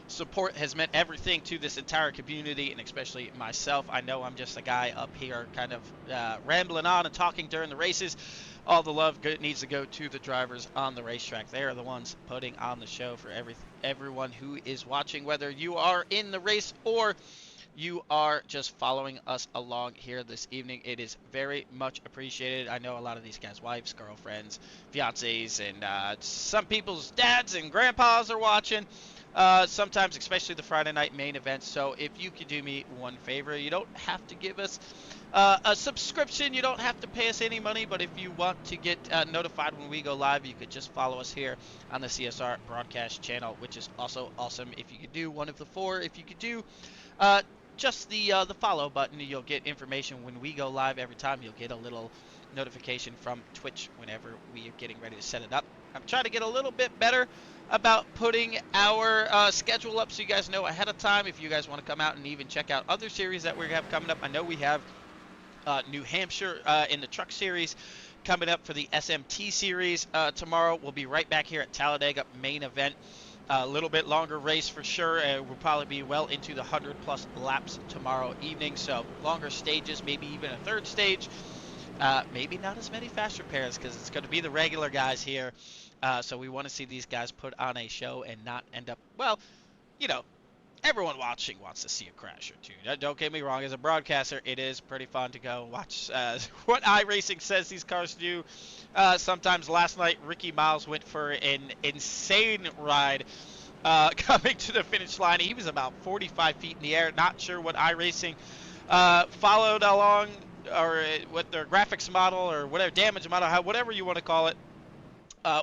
support has meant everything to this entire community, and especially myself. I know I'm just a guy up here kind of rambling on and talking during the races. All the love needs to go to the drivers on the racetrack. They are the ones putting on the show for everyone who is watching, whether you are in the race or you are just following us along here this evening. It is very much appreciated. I know a lot of these guys' wives, girlfriends, fiancés, and some people's dads and grandpas are watching. Sometimes, especially the Friday night main events. So if you could do me one favor, you don't have to give us a subscription. You don't have to pay us any money. But if you want to get notified when we go live, you could just follow us here on the CSR broadcast channel, which is also awesome. If you could do one of the four, if you could do just the follow button, you'll get information when we go live. Every time you'll get a little notification from Twitch whenever we are getting ready to set it up. I'm trying to get a little bit better about putting our schedule up so you guys know ahead of time if you guys want to come out and even check out other series that we have coming up. I know we have New Hampshire in the truck series coming up for the SMT series tomorrow. We'll be right back here at Talladega main event. A little bit longer race for sure. We'll probably be well into the 100+ laps tomorrow evening. So longer stages, maybe even a third stage. Maybe not as many fast repairs because it's going to be the regular guys here. So we want to see these guys put on a show and not end up, well, you know, everyone watching wants to see a crash or two. Don't get me wrong. As a broadcaster, it is pretty fun to go and watch what iRacing says these cars do. Sometimes last night, Ricky Miles went for an insane ride coming to the finish line. He was about 45 feet in the air. Not sure what iRacing followed along or what their graphics model or whatever, damage model, whatever you want to call it,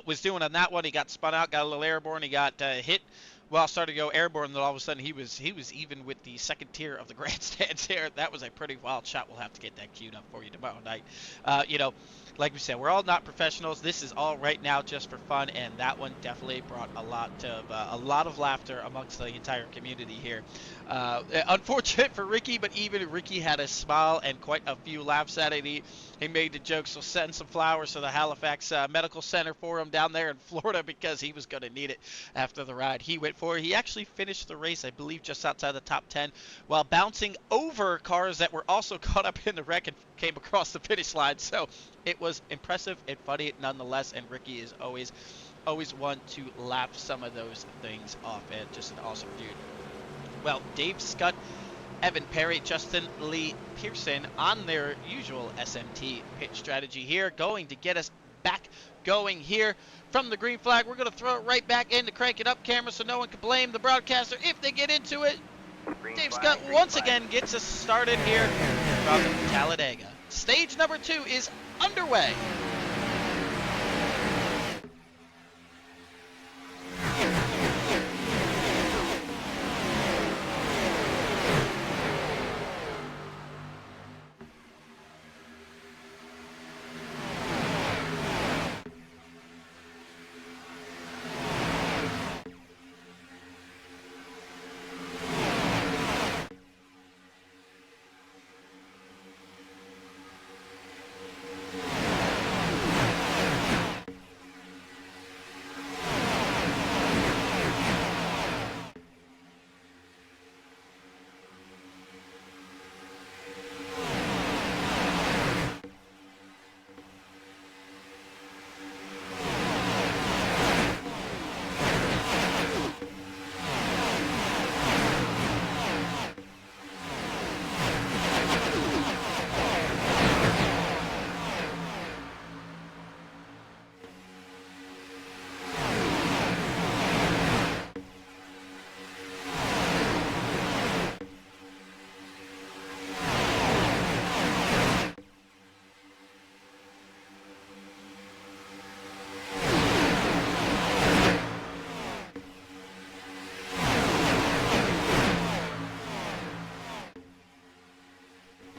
was doing on that one. He got spun out, got a little airborne. He got hit while started to go airborne. Then all of a sudden he was even with the second tier of the grandstands here. That was a pretty wild shot. We'll have to get that queued up for you tomorrow night. Like we said, we're all not professionals. This is all right now just for fun, and that one definitely brought a lot of laughter amongst the entire community here. Unfortunate for Ricky, but even Ricky had a smile and quite a few laughs at it. He made the joke, so send some flowers to the Halifax Medical Center for him down there in Florida because he was going to need it after the ride he went for. He actually finished the race, I believe, just outside the top 10 while bouncing over cars that were also caught up in the wreck and came across the finish line. So it was impressive and funny nonetheless, and Ricky is always one to laugh some of those things off, and just an awesome dude. Well, Dave Scott, Evan Perry, Justin Lee Pearson on their usual SMT pit strategy here, going to get us back going here from the green flag. We're going to throw it right back in to crank it up camera so no one can blame the broadcaster if they get into it. Dave Scott once again gets us started here from Talladega. Stage number 2 is underway.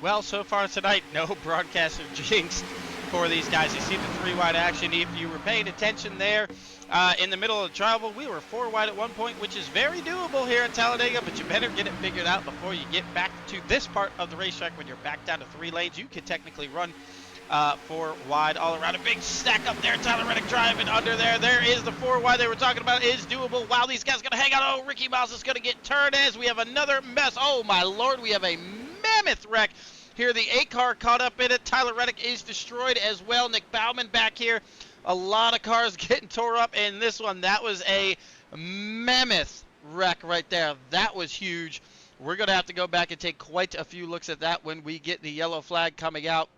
Well, so far tonight, no broadcaster jinxed for these guys. You see the 3-wide action. If you were paying attention there in the middle of the travel, we were 4-wide at one point, which is very doable here at Talladega, but you better get it figured out before you get back to this part of the racetrack. When you're back down to 3 lanes, you can technically run 4-wide all around. A big stack up there. Tyler Reddick driving under there. There is the 4-wide they were talking about. It is doable. Wow, these guys are going to hang out. Oh, Ricky Miles is going to get turned as we have another mess. Oh, my Lord, we have a mammoth wreck here. The 8 car caught up in it. Tyler Reddick is destroyed as well. Nick Bauman back here. A lot of cars getting tore up in this one. That was a mammoth wreck right there. That was huge. We're going to have to go back and take quite a few looks at that when we get the yellow flag coming out.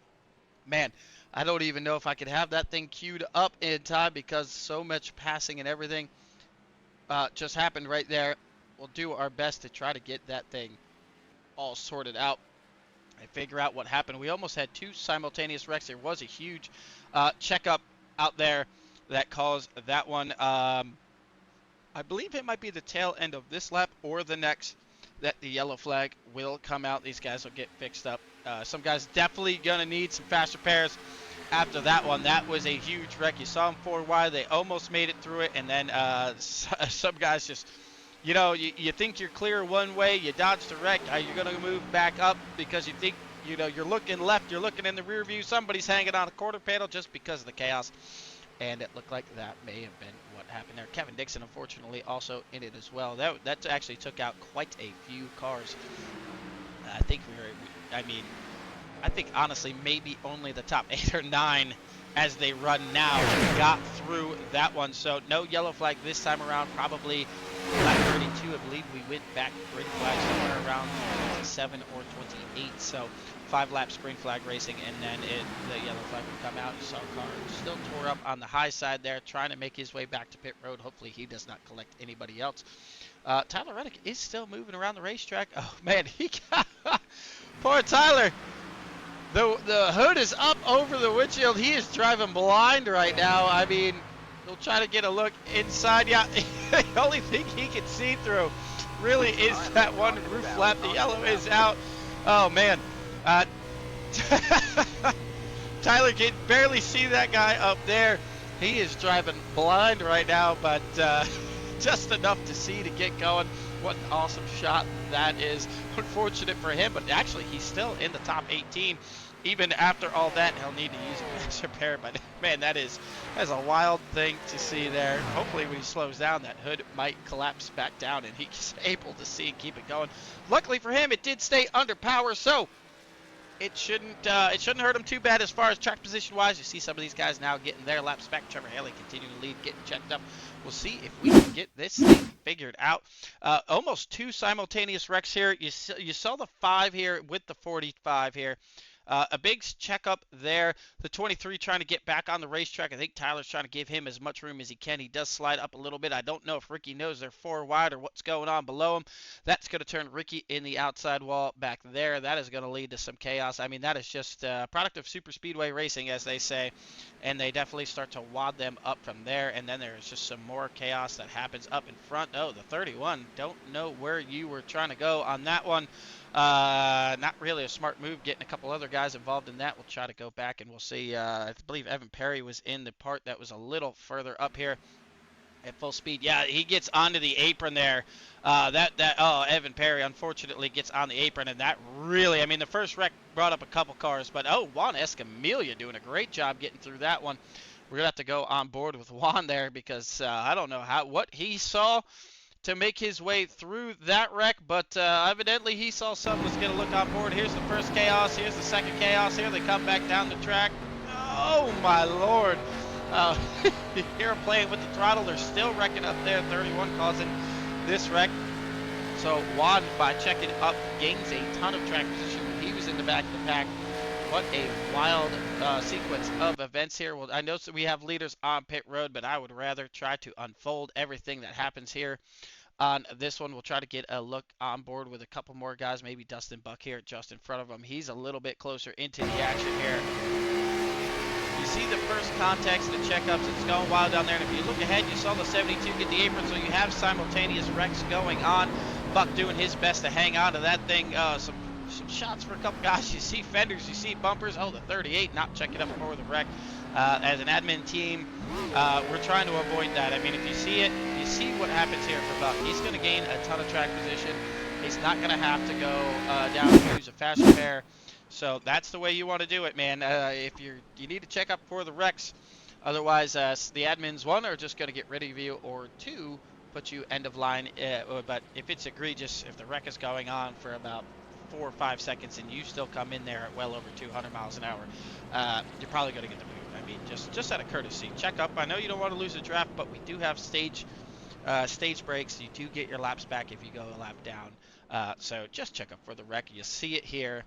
Man, I don't even know if I could have that thing queued up in time because so much passing and everything just happened right there. We'll do our best to try to get that thing all sorted out and figure out what happened. We almost had 2 simultaneous wrecks. There was a huge checkup out there that caused that one. I believe it might be the tail end of this lap or the next that the yellow flag will come out. These guys will get fixed up. Some guys definitely going to need some fast repairs after that one. That was a huge wreck. You saw them 4-wide. They almost made it through it. And then some guys just, you know, you think you're clear one way. You dodge the wreck. You're going to move back up because you think, you know, you're looking left. You're looking in the rear view. Somebody's hanging on a quarter panel just because of the chaos. And it looked like that may have been what happened there. Kevin Dixon, unfortunately, also in it as well. That actually took out quite a few cars. I think I think honestly maybe only the top 8 or 9 as they run now got through that one. So no yellow flag this time around. Probably lap 32, I believe we went back green flag somewhere around 27 or 28. So 5-lap green flag racing, and then the yellow flag would come out. You saw car still tore up on the high side there, trying to make his way back to pit road. Hopefully he does not collect anybody else. Tyler Reddick is still moving around the racetrack. Oh man, he got poor Tyler. The hood is up over the windshield. He is driving blind right now. I mean, he'll try to get a look inside. Yeah, the only thing he can see through really is that one roof flap. The yellow is out. Oh man. Tyler can barely see that guy up there. He is driving blind right now, but just enough to see to get going. What an awesome shot that is. Unfortunate for him, but actually he's still in the top 18. Even after all that, he'll need to use a faster pair, but man, that's a wild thing to see there. Hopefully when he slows down, that hood might collapse back down and he's able to see and keep it going. Luckily for him, it did stay under power, so it shouldn't hurt him too bad as far as track position wise. You see some of these guys now getting their laps back. Trevor Haley continuing to lead, getting checked up. We'll see if we can get this thing figured out. Almost 2 simultaneous wrecks here. You saw the 5 here with the 45 here. A big checkup there. The 23 trying to get back on the racetrack. I think Tyler's trying to give him as much room as he can. He does slide up a little bit. I don't know if Ricky knows they're 4 wide or what's going on below him. That's going to turn Ricky in the outside wall back there. That is going to lead to some chaos. I mean, that is just a product of super speedway racing, as they say. And they definitely start to wad them up from there. And then there's just some more chaos that happens up in front. Oh, the 31. Don't know where you were trying to go on that one. Not really a smart move, getting a couple other guys involved in that. We'll try to go back and we'll see. I believe Evan Perry was in the part that was a little further up here at full speed. Yeah, he gets onto the apron there. Evan Perry unfortunately gets on the apron, and that really, I mean, the first wreck brought up a couple cars, but Juan Escamilla doing a great job getting through that one. We're gonna have to go on board with Juan there because I don't know what he saw to make his way through that wreck, but evidently he saw something was going to look on board. Here's the first chaos. Here's the second chaos. Here they come back down the track. Oh, my Lord. You hear them playing with the throttle. They're still wrecking up there. 31 causing this wreck. So Juan, by checking up, gains a ton of track position. He was in the back of the pack. What a wild sequence of events here. Well, I know that we have leaders on pit road, but I would rather try to unfold everything that happens here on this one. We'll try to get a look on board with a couple more guys, maybe Dustin Buck here just in front of him. He's a little bit closer into the action here. You see the first context, the checkups, it's going wild down there. And if you look ahead, you saw the 72 get the apron, so you have simultaneous wrecks going on. Buck doing his best to hang on to that thing. Some shots for a couple guys. You see fenders, you see bumpers. Oh, the 38 not checking up for the wreck. As an admin team, we're trying to avoid that. I mean, if you see it, you see what happens here for Buck. He's going to gain a ton of track position. He's not going to have to go down and use a faster pair. So that's the way you want to do it, man. If you need to check up for the wrecks. Otherwise, the admins, 1, are just going to get rid of you, or 2, put you end of line. But if it's egregious, if the wreck is going on for about 4 or 5 seconds and you still come in there at well over 200 miles an hour, you're probably going to get the move. I mean, just out of courtesy, check up. I know you don't want to lose a draft, but we do have stage breaks. You do get your laps back if you go a lap down. So just check up for the wreck. You see it here.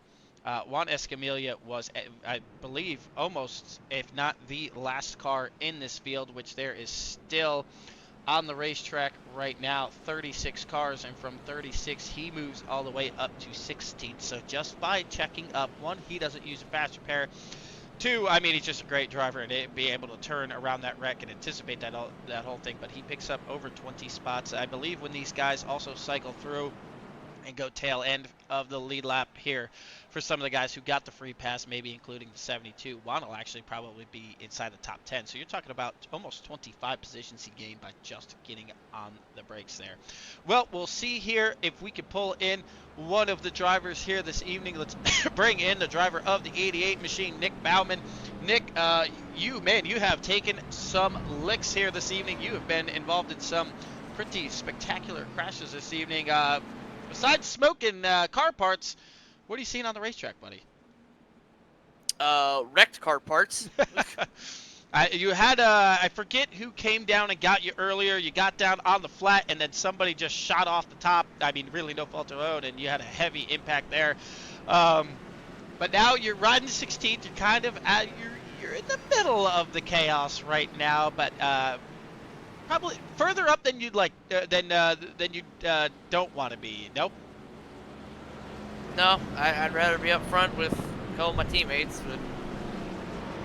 Juan Escamilla was, I believe, almost, if not the last car in this field, which there is still on the racetrack right now 36 cars, and from 36 he moves all the way up to 16. So just by checking up, 1, he doesn't use a faster pair. 2, I mean, he's just a great driver and be able to turn around that wreck and anticipate that whole thing. But he picks up over 20 spots. I believe when these guys also cycle through and go tail end of the lead lap here, for some of the guys who got the free pass, maybe including the 72, Juan will actually probably be inside the top 10. So you're talking about almost 25 positions he gained by just getting on the brakes there. Well, we'll see here if we can pull in one of the drivers here this evening. Let's bring in the driver of the 88 machine, Nick Bauman. Nick, you have taken some licks here this evening. You have been involved in some pretty spectacular crashes this evening. Besides smoking car parts, what are you seeing on the racetrack, buddy? Wrecked car parts. You had I forget who came down and got you earlier. You got down on the flat, and then somebody just shot off the top. I mean, really no fault of their own, and you had a heavy impact there. But now you're riding 16th. You're kind of you're in the middle of the chaos right now, but probably further up than you'd like than you don't want to be. Nope. No, I'd rather be up front with a couple of my teammates, but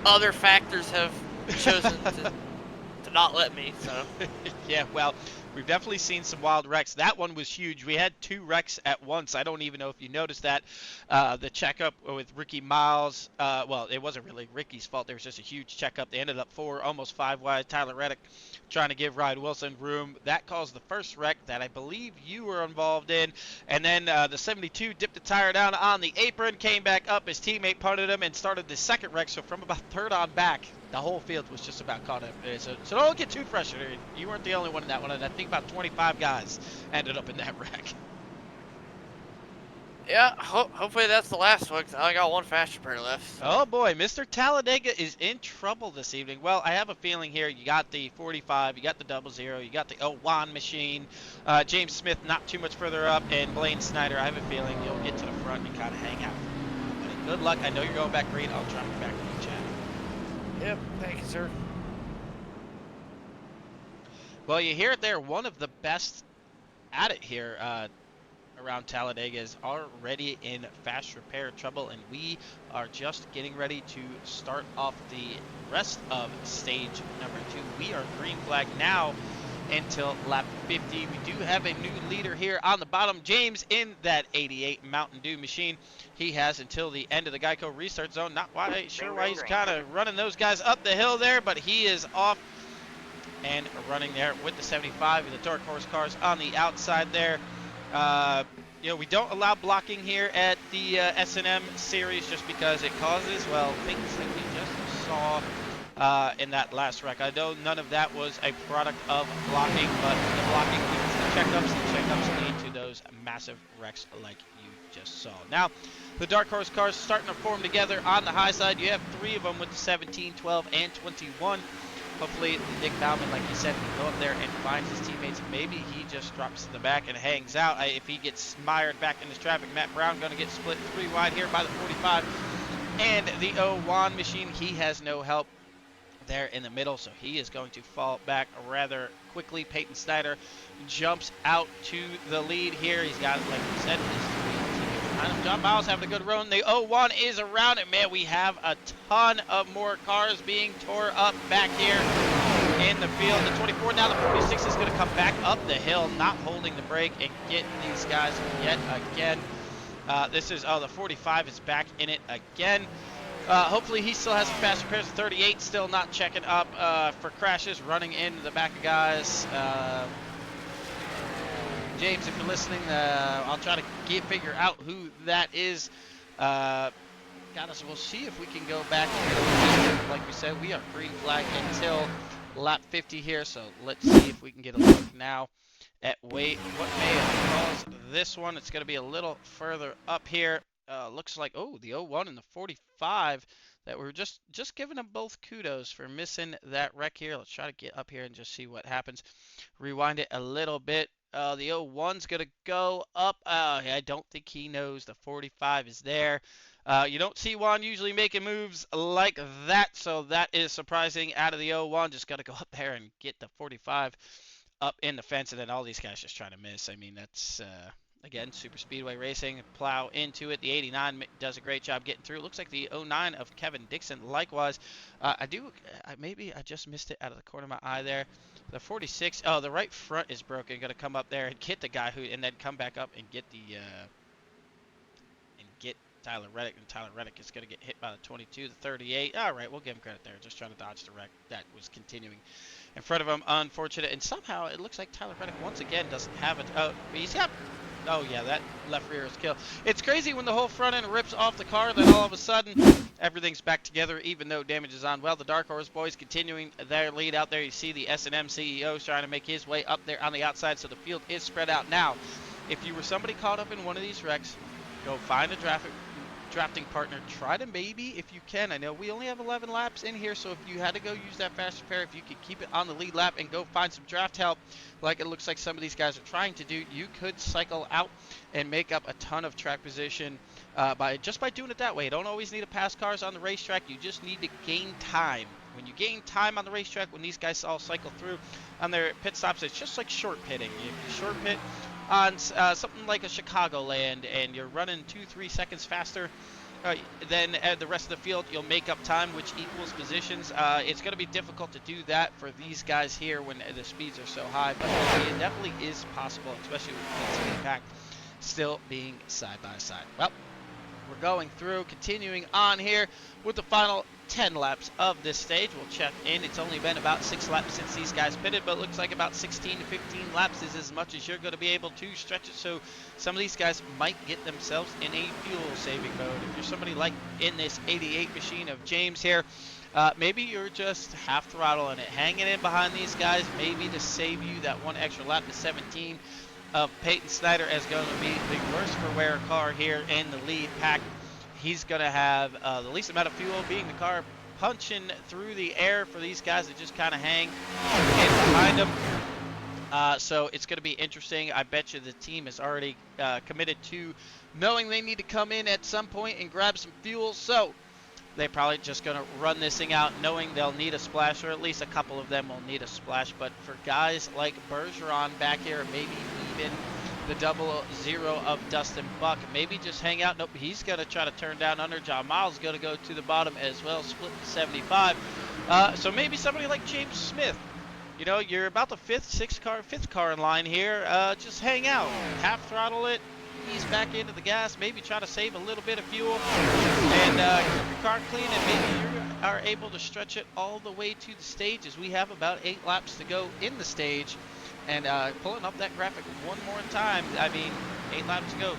other factors have chosen to not let me, so. Yeah, well, we've definitely seen some wild wrecks. That one was huge. We had 2 wrecks at once. I don't even know if you noticed that. The checkup with Ricky Miles, well, it wasn't really Ricky's fault. There was just a huge checkup. They ended up 4, almost 5 wide. Tyler Reddick trying to give Ryan Wilson room. That caused the first wreck that I believe you were involved in. And then the 72 dipped the tire down on the apron, came back up. His teammate punted him and started the second wreck. So from about third on back, the whole field was just about caught up. So don't get too frustrated. You weren't the only one in that one. And I think about 25 guys ended up in that wreck. Yeah, hopefully that's the last one, 'cause I only got one fast repair left. So. Oh boy, Mr. Talladega is in trouble this evening. Well, I have a feeling here you got the 45, you got the 00, you got the O1 machine, James Smith not too much further up, and Blaine Snyder. I have a feeling you'll get to the front and kind of hang out. But good luck. I know you're going back green. I'll try to get back to you, Chad. Yep, thank you, sir. Well, you hear it there. One of the best at it here around Talladega is already in fast repair trouble, and we are just getting ready to start off the rest of stage number 2. We are green flag now until lap 50. We do have a new leader here on the bottom, James, in that 88 Mountain Dew machine. He has until the end of the Geico restart zone. Not quite sure why he's kind of running those guys up the hill there, but he is off and running there with the 75 and the Dark Horse cars on the outside there. You know, we don't allow blocking here at the S&M series just because it causes, well, things like we just saw in that last wreck. I know none of that was a product of blocking, but the blocking leads to checkups, and checkups lead to those massive wrecks like you just saw. Now, the Dark Horse cars starting to form together on the high side. You have 3 of them with the 17, 12, and 21. Hopefully, Nick Bauman, like you said, can go up there and find his teammates. Maybe he just drops to the back and hangs out. If he gets mired back in this traffic, Matt Brown going to get split 3 wide here by the 45. And the O1 machine, he has no help there in the middle, so he is going to fall back rather quickly. Peyton Snyder jumps out to the lead here. He's got, like we said, his 3 teammates. John Miles having a good run. The O1 is around it. Man, we have a ton of more cars being tore up back here in the field. The 24, now the 46 is going to come back up the hill, not holding the brake, and get these guys yet again. This is, the 45 is back in it again. Hopefully he still has some fast repairs. The 38 still not checking up for crashes, running into the back of guys. James, if you're listening, I'll try to figure out who that is. We'll see if we can go back. Like we said, we are green flag until lap 50 here, so let's see if we can get a look now at what may have caused this one. It's going to be a little further up here. Looks like, the 01 and the 45 that we're just giving them both kudos for missing that wreck here. Let's try to get up here and just see what happens. Rewind it a little bit. The 01's going to go up. I don't think he knows the 45 is there. You don't see Juan usually making moves like that, so that is surprising out of the 01. Just got to go up there and get the 45 up in the fence, and then all these guys just trying to miss. I mean, that's, again, super speedway racing. Plow into it. The 89 does a great job getting through. Looks like the 09 of Kevin Dixon likewise. Maybe I just missed it out of the corner of my eye there. The 46, the right front is broken. Going to come up there and get the guy and then come back up and get Tyler Reddick. And Tyler Reddick is going to get hit by the 22, the 38. All right, we'll give him credit there. Just trying to dodge the wreck that was continuing in front of him. Unfortunate. And somehow it looks like Tyler Reddick once again doesn't have it. He's got. Oh yeah, that left rear is killed. It's crazy when the whole front end rips off the car, then all of a sudden everything's back together, even though damage is on. Well, the Dark Horse boys continuing their lead out there. You see the S&M CEO trying to make his way up there on the outside, so the field is spread out. Now, if you were somebody caught up in one of these wrecks, go find a traffic drafting partner, try to maybe, if you can, I know we only have 11 laps in here, so if you had to go use that faster pair, if you could keep it on the lead lap and go find some draft help, like it looks like some of these guys are trying to do, you could cycle out and make up a ton of track position by doing it that way. You don't always need to pass cars on the racetrack. You just need to gain time. When you gain time on the racetrack, when these guys all cycle through on their pit stops, it's just like short pitting. If you short pit on something like a Chicagoland and you're running 2-3 seconds faster than the rest of the field, you'll make up time, which equals positions. It's going to be difficult to do that for these guys here when the speeds are so high, but it definitely is possible, especially with the pack still being side by side. Well, we're going through, continuing on here with the final 10 laps of this stage. We'll check in. It's only been about 6 laps since these guys pitted, but it looks like about 16 to 15 laps is as much as you're going to be able to stretch it. So some of these guys might get themselves in a fuel-saving mode. If you're somebody like in this 88 machine of James here, maybe you're just half throttling it, hanging in behind these guys, maybe to save you that one extra lap to 17 of Peyton Snyder is going to be the worst for wear car here in the lead pack. He's going to have the least amount of fuel, being the car punching through the air for these guys that just kind of hang in behind them. So it's going to be interesting. I bet you the team is already committed to knowing they need to come in at some point and grab some fuel. So they're probably just going to run this thing out knowing they'll need a splash, or at least a couple of them will need a splash. But for guys like Bergeron back here, maybe even the 00 of Dustin Buck, maybe just hang out. Nope, he's going to try to turn down under. John Miles is going to go to the bottom as well, split to 75. So maybe somebody like James Smith. You know, you're about the fifth car in line here. Just hang out, half throttle it, ease back into the gas, maybe try to save a little bit of fuel, and keep your car clean, and maybe you are able to stretch it all the way to the stage, as we have about 8 laps to go in the stage. And pulling up that graphic one more time, I mean, 8 laps to go,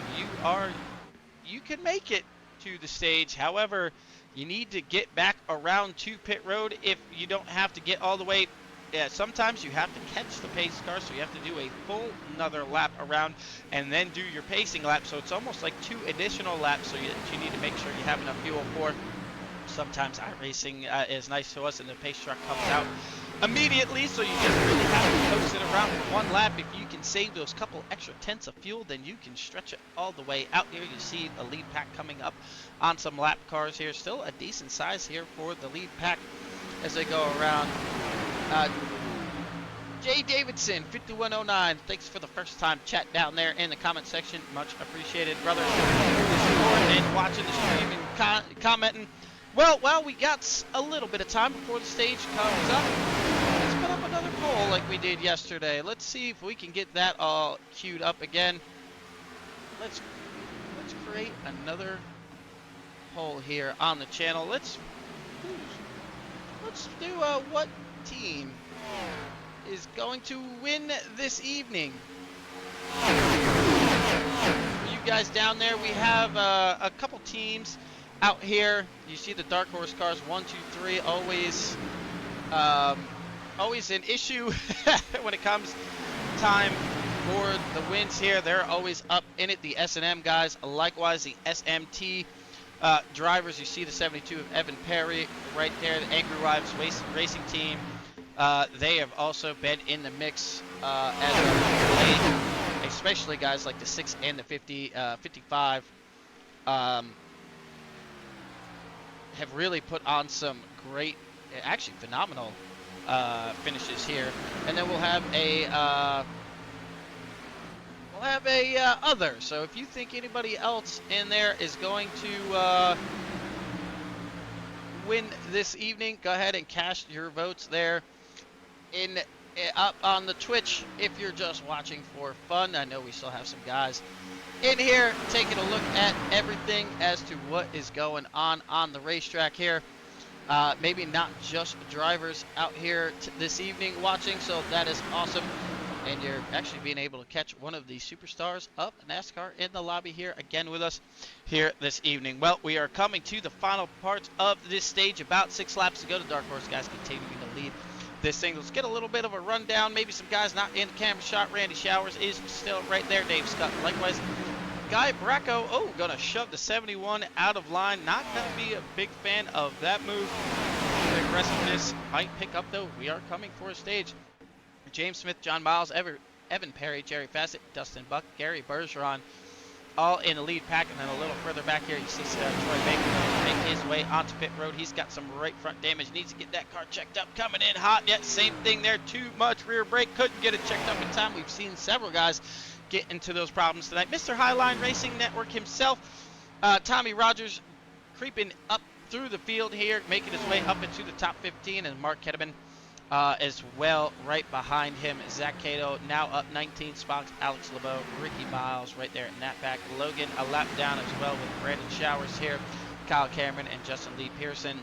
you can make it to the stage. However, you need to get back around to pit road if you don't have to get all the way. Yeah, sometimes you have to catch the pace car, so you have to do a full another lap around and then do your pacing lap. So it's almost like 2 additional laps, so you need to make sure you have enough fuel for. Sometimes iRacing is nice to us, and the pace truck comes out immediately, so you just really have to coast it around for 1 lap. If you can save those couple extra tenths of fuel, then you can stretch it all the way out here. You see the lead pack coming up on some lap cars here. Still a decent size here for the lead pack as they go around. Jay Davidson, 5109, thanks for the first time chat down there in the comment section. Much appreciated, brother. And watching the stream and commenting. Well, we got a little bit of time before the stage comes up. Let's put up another poll like we did yesterday. Let's see if we can get that all queued up again. Let's create another poll here on the channel. Let's do what team is going to win this evening. For you guys down there, we have a couple teams out here. You see the dark horse cars, 1, 2, 3, always an issue when it comes time for the wins here. They're always up in it. The S&M guys, likewise the SMT drivers. You see the 72 of Evan Perry right there, the Angry Wives Racing Team. They have also been in the mix as of late, especially guys like the 6 and the 55 have really put on some great, actually phenomenal finishes here. And then we'll have a other. So if you think anybody else in there is going to win this evening, go ahead and cast your votes there up on the Twitch. If you're just watching for fun, I know we still have some guys in here taking a look at everything as to what is going on the racetrack here. Maybe not just drivers out here this evening watching, so that is awesome. And you're actually being able to catch one of the superstars of NASCAR in the lobby here again with us here this evening. Well, we are coming to the final parts of this stage. About 6 laps to go. The Dark Horse guys continuing to lead this thing. Let's get a little bit of a rundown. Maybe some guys not in the camera shot. Randy Showers is still right there. Dave Scott, likewise. Guy Bracco, gonna shove the 71 out of line. Not gonna be a big fan of that move. The aggressiveness might pick up though. We are coming for a stage. James Smith, John Miles, Evan Perry, Jerry Fassett, Dustin Buck, Gary Bergeron, all in the lead pack. And then a little further back here, you see Troy Baker make his way onto pit road. He's got some right front damage. Needs to get that car checked up. Coming in hot. Yet same thing there. Too much rear brake. Couldn't get it checked up in time. We've seen several guys get into those problems tonight. Mr. Highline Racing Network himself, Tommy Rogers, creeping up through the field here, making his way up into the top 15, and Mark Ketterman as well right behind him. Zach Cato now up 19 spots. Alex LeBeau, Ricky Miles right there in that pack. Logan a lap down as well with Brandon Showers here. Kyle Cameron and Justin Lee Pearson.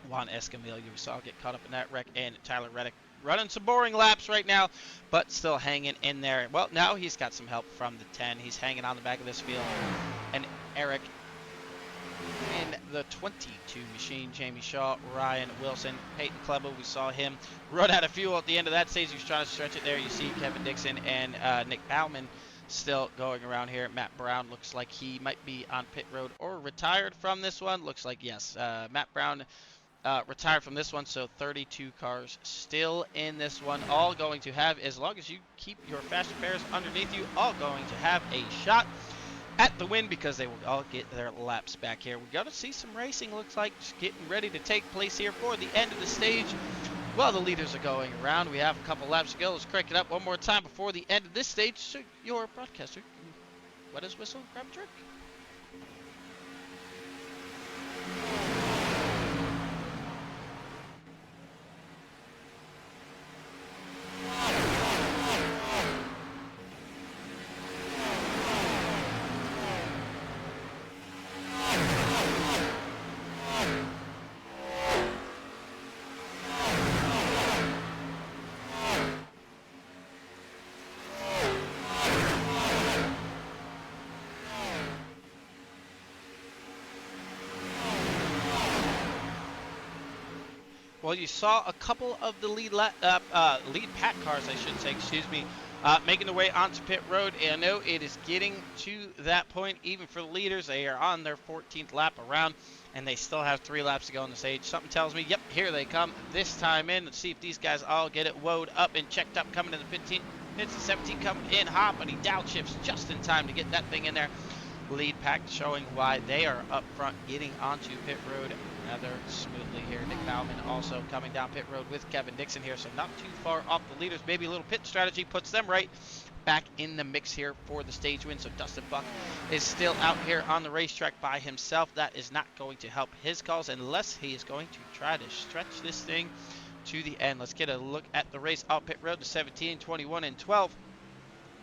Juan Escamilla, we saw get caught up in that wreck, and Tyler Reddick running some boring laps right now, but still hanging in there. Well, now he's got some help from the 10. He's hanging on the back of this field. And Eric in the 22 machine, Jamie Shaw, Ryan Wilson, Peyton Klebel. We saw him run out of fuel at the end of that stage. He was trying to stretch it there. You see Kevin Dixon and Nick Bauman still going around here. Matt Brown looks like he might be on pit road or retired from this one. Looks like yes. Matt Brown retired from this one, so 32 cars still in this one. All going to have, as long as you keep your fast repairs underneath you, all going to have a shot at the win because they will all get their laps back here. We're going to see some racing, looks like, just getting ready to take place here for the end of the stage. Well, the leaders are going around. We have a couple laps to go. Let's crank it up one more time before the end of this stage. So your broadcaster, wet his whistle, grab a drink. Well, you saw a couple of the lead pack cars, I should say, making their way onto pit road. And I know it is getting to that point, even for the leaders. They are on their 14th lap around, and they still have 3 laps to go on the stage. Something tells me, yep, here they come this time in. Let's see if these guys all get it woed up and checked up, coming in the 15. It's the 17 coming in hot, but he downshifts just in time to get that thing in there. Lead pack showing why they are up front, getting onto pit road rather smoothly here. Nick Bauman also coming down pit road with Kevin Dixon here, so not too far off the leaders. Maybe a little pit strategy puts them right back in the mix here for the stage win. So Dustin Buck is still out here on the racetrack by himself. That is not going to help his cause unless he is going to try to stretch this thing to the end. Let's get a look at the race off pit road. The 17, 21, and 12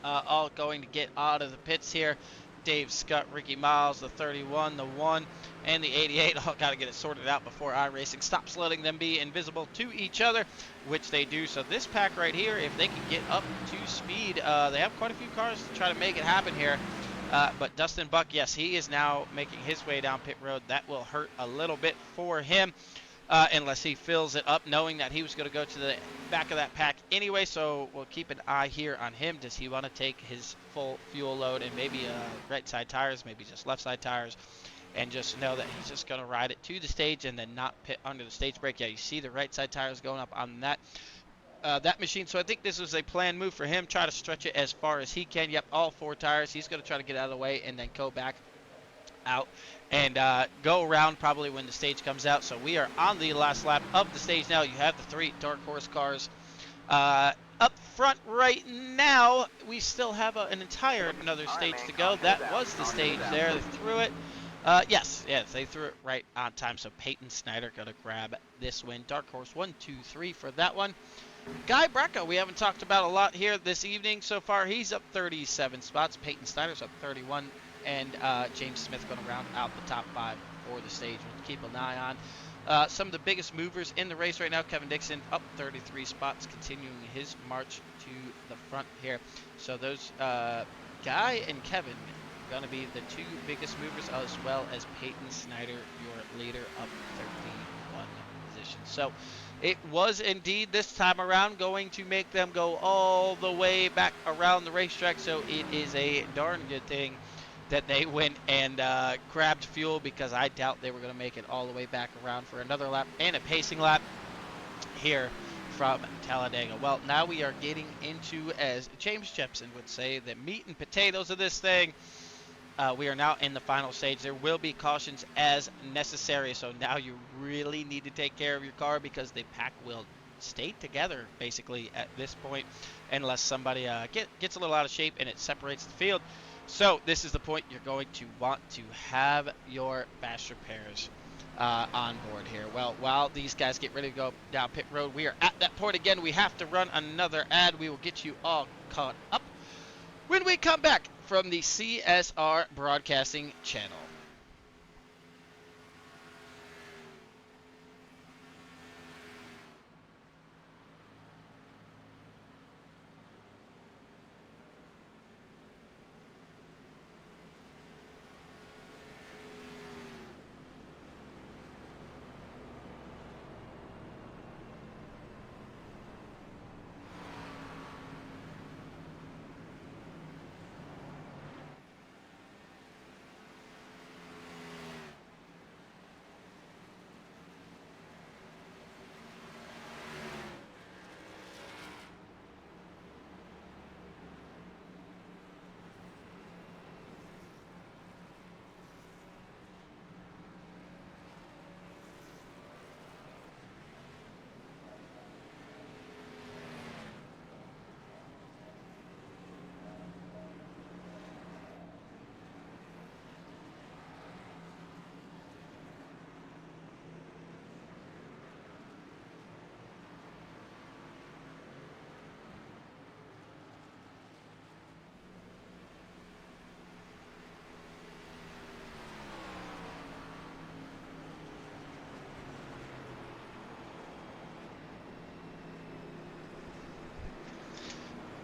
all going to get out of the pits here. Dave Scott, Ricky Miles, the 31, the 1, and the 88 all got to get it sorted out before iRacing stops letting them be invisible to each other, which they do. So this pack right here, if they can get up to speed, they have quite a few cars to try to make it happen here. But Dustin Buck, yes, he is now making his way down pit road. That will hurt a little bit for him. Unless he fills it up, knowing that he was going to go to the back of that pack anyway. So we'll keep an eye here on him. Does he want to take his full fuel load and maybe right side tires, maybe just left side tires, and just know that he's just going to ride it to the stage and then not pit under the stage brake? Yeah, you see the right side tires going up on that machine. So I think this was a planned move for him. Try to stretch it as far as he can. Yep, all 4 tires. He's going to try to get out of the way and then go back out and go around probably when the stage comes out. So we are on the last lap of the stage now. You have the 3 dark horse cars up front right now. We still have another stage to go. That was the stage there. They threw it. Yes, they threw it right on time. So Peyton Snyder gonna grab this win. Dark horse 1, 2, 3 for that one. Guy Bracco, we haven't talked about a lot here this evening so far. He's up 37 spots. Peyton Snyder's up 31. And James Smith going to round out the top 5 for the stage. We'll keep an eye on some of the biggest movers in the race right now. Kevin Dixon up 33 spots, continuing his march to the front here. So those Guy and Kevin are going to be the 2 biggest movers, as well as Peyton Snyder, your leader, up 31 positions. So it was indeed this time around going to make them go all the way back around the racetrack. So it is a darn good thing that they went and grabbed fuel, because I doubt they were going to make it all the way back around for another lap and a pacing lap here from Talladega. Well, now we are getting into, as James Jepson would say, the meat and potatoes of this thing. We are now in the final stage. There will be cautions as necessary, so now you really need to take care of your car, because the pack will stay together basically at this point, unless somebody gets a little out of shape and it separates the field. So this is the point you're going to want to have your fast repairs on board here. Well, while these guys get ready to go down pit road, we are at that point again. We have to run another ad. We will get you all caught up when we come back from the CSR Broadcasting Channel.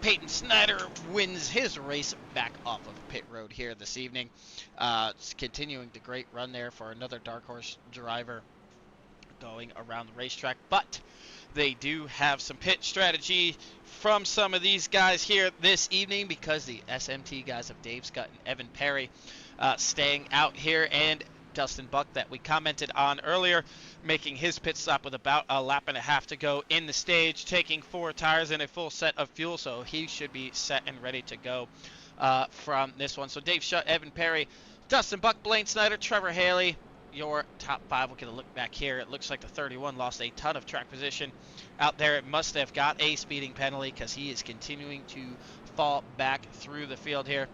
Peyton Snyder wins his race back off of pit road here this evening. It's continuing the great run there for another dark horse driver going around the racetrack, but they do have some pit strategy from some of these guys here this evening, because the SMT guys of Dave Scott and Evan Perry staying out here, and Dustin Buck, that we commented on earlier, making his pit stop with about a lap and a half to go in the stage, taking 4 tires and a full set of fuel, so he should be set and ready to go from this one. So Dave Shutt, Evan Perry, Dustin Buck, Blaine Snyder, Trevor Haley, your top 5. We'll get a look back here. It looks like the 31 lost a ton of track position out there. It must have got a speeding penalty, because he is continuing to fall back through the field here.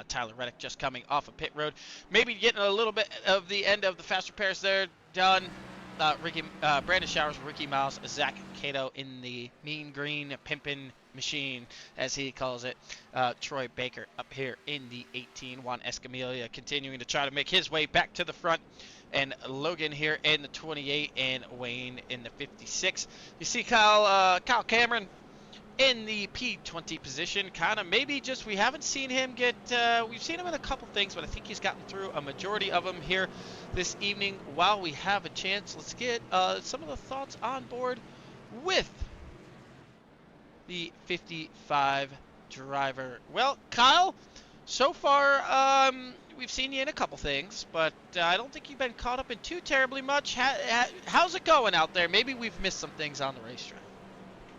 Tyler Reddick just coming off of pit road. Maybe getting a little bit of the end of the fast repairs there done. Brandon Showers, Ricky Miles, Zach Cato in the mean green pimpin' machine, as he calls it. Troy Baker up here in the 18. Juan Escamilla continuing to try to make his way back to the front. And Logan here in the 28, and Wayne in the 56. You see Kyle Cameron in the P20 position, kind of maybe just we haven't seen him get, we've seen him in a couple things, but I think he's gotten through a majority of them here this evening. While we have a chance, let's get some of the thoughts on board with the 55 driver. Well, Kyle, so far we've seen you in a couple things, but I don't think you've been caught up in too terribly much. How's it going out there? Maybe we've missed some things on the racetrack.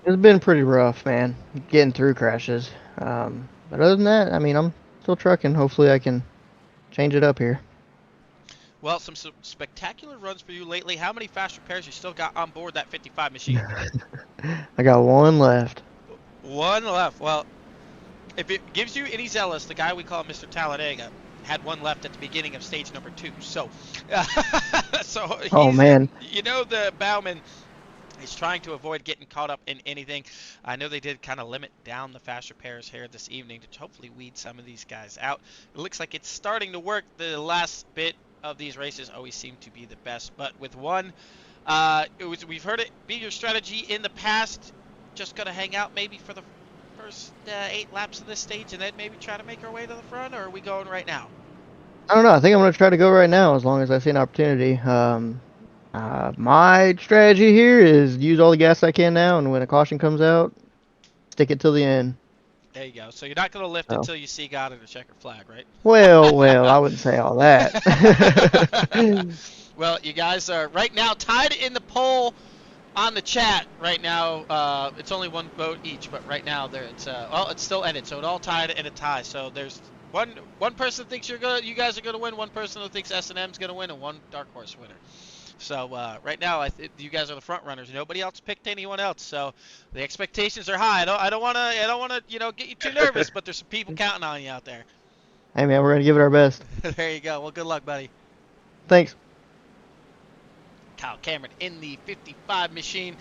It's been pretty rough, man, getting through crashes. But other than that, I mean, I'm still trucking. Hopefully I can change it up here. Well, some spectacular runs for you lately. How many fast repairs you still got on board that 55 machine? I got 1 left. 1 left. Well, if it gives you any zealous, the guy we call Mr. Talladega had 1 left at the beginning of stage number 2. So, Oh, man. You know, the Bauman is trying to avoid getting caught up in anything. I know they did kind of limit down the fast repairs here this evening to hopefully weed some of these guys out. It looks like it's starting to work. The last bit of these races always seem to be the best, but with one, we've heard it be your strategy in the past. Just gonna hang out maybe for the first 8 laps of this stage, and then maybe try to make our way to the front, or are we going right now? I don't know. I think I'm going to try to go right now as long as I see an opportunity. My strategy here is use all the gas I can now, and when a caution comes out, stick it till the end. There you go. So you're not going to lift Oh. until you see God in a checkered flag, right? Well, I wouldn't say all that. Well, you guys are right now tied in the poll on the chat right now. It's only one vote each, but right now it's still ended, so it all tied in a tie. So there's one person thinks you guys are gonna win, one person who thinks S&M's gonna win, and one dark horse winner. So right now, you guys are the front runners. Nobody else picked anyone else, so the expectations are high. I don't wanna get you too nervous, but there's some people counting on you out there. Hey, man, we're going to give it our best. There you go. Well, good luck, buddy. Thanks. Kyle Cameron in the 55 machine.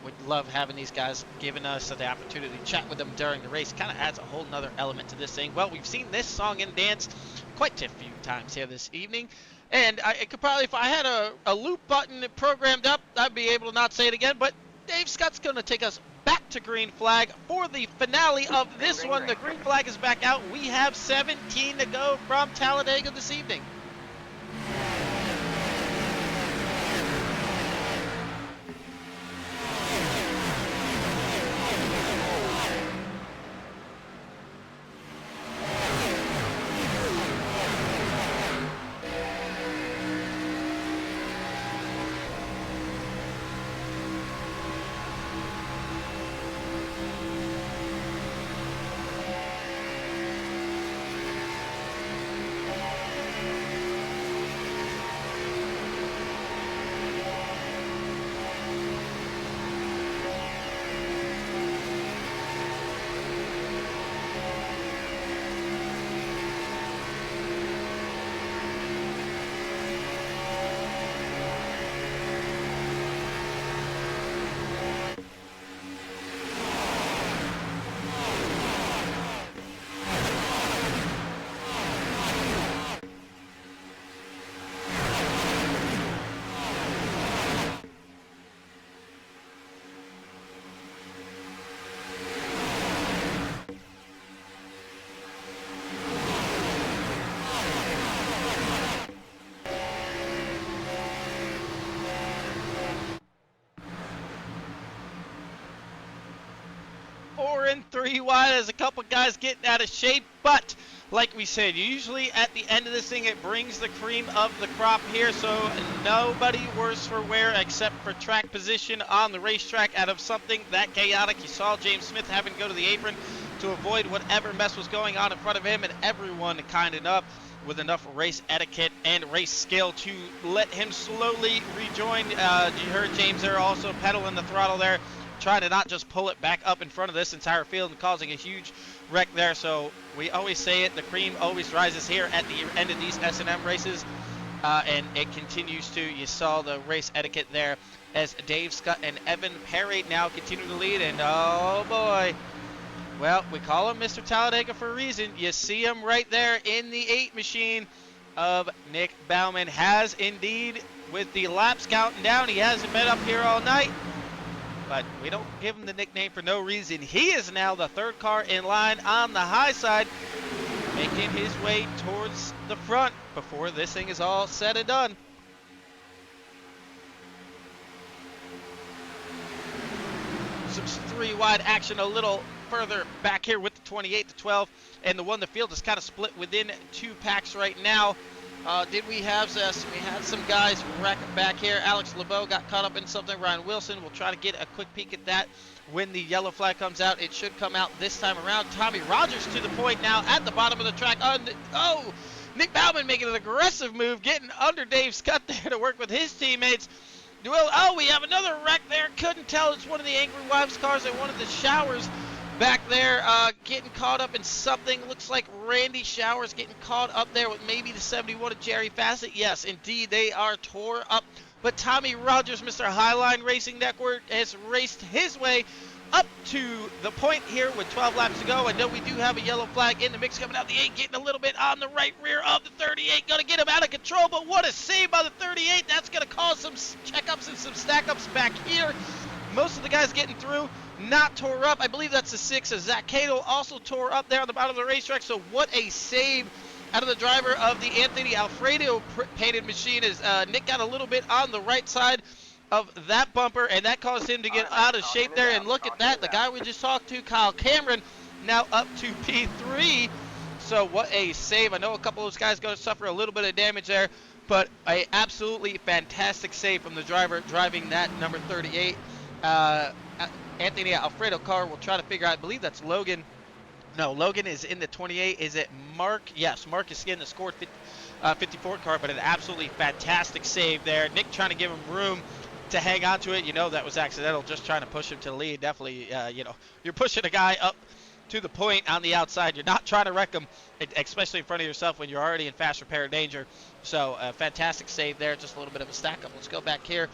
Would love having these guys giving us the opportunity to chat with them during the race. Kind of adds a whole nother element to this thing. Well, we've seen this song and dance quite a few times here this evening. And I could probably, if I had a loop button programmed up, I'd be able to not say it again. But Dave Scott's going to take us back to green flag for the finale of this one. The green flag is back out. We have 17 to go from Talladega this evening. And 3 wide as a couple guys getting out of shape, but like we said, usually at the end of this thing it brings the cream of the crop here, so nobody worse for wear except for track position on the racetrack out of something that chaotic. You saw James Smith having to go to the apron to avoid whatever mess was going on in front of him, and everyone kind enough with enough race etiquette and race skill to let him slowly rejoin. You heard James there also pedaling the throttle there, trying to not just pull it back up in front of this entire field and causing a huge wreck there. So we always say it, the cream always rises here at the end of these S&M races, and it continues to. You saw the race etiquette there as Dave Scott and Evan Perry now continue to lead, and oh boy, well, we call him Mr. Talladega for a reason. You see him right there in the 8 machine of Nick Bauman. Has indeed, with the laps counting down, he hasn't been up here all night, but we don't give him the nickname for no reason. He is now the 3rd car in line on the high side, making his way towards the front before this thing is all said and done. Some 3 wide action a little further back here with the 28 to 12, and the one the field is kind of split within 2 packs right now. Did we have this? We had some guys wreck back here. Alex LeBeau got caught up in something. Ryan Wilson, we'll try to get a quick peek at that when the yellow flag comes out. It should come out this time around. Tommy Rogers to the point now at the bottom of the track. Oh, Nick Bauman making an aggressive move, getting under Dave Scott there to work with his teammates. Oh, we have another wreck there. Couldn't tell. It's one of the Angry Wives cars at one of the showers back there, getting caught up in something. Looks like Randy Showers getting caught up there with maybe the 71 of Jerry Fassett. Yes, indeed, they are tore up. But Tommy Rogers, Mr. Highline Racing Network, has raced his way up to the point here with 12 laps to go. I know we do have a yellow flag in the mix coming out the 8, getting a little bit on the right rear of the 38. Going to get him out of control, but what a save by the 38. That's going to cause some checkups and some stack-ups back here. Most of the guys getting through, not tore up. I believe that's the 6. Zach Cato also tore up there on the bottom of the racetrack. So what a save out of the driver of the Anthony Alfredo painted machine as Nick got a little bit on the right side of that bumper, and that caused him to get out of shape there. And look at that, the guy we just talked to, Kyle Cameron, now up to P3. So what a save. I know a couple of those guys going to suffer a little bit of damage there, but a absolutely fantastic save from the driver driving that number 38. Anthony Alfredo car will try to figure out, I believe that's Logan. No, Logan is in the 28. Is it Mark? Yes, Mark is in the scored 54 car, but an absolutely fantastic save there. Nick trying to give him room to hang on to it. You know that was accidental, just trying to push him to the lead. Definitely, you know, you're pushing a guy up to the point on the outside. You're not trying to wreck him, especially in front of yourself when you're already in fast repair danger. So, fantastic save there. Just a little bit of a stack up. Let's go back here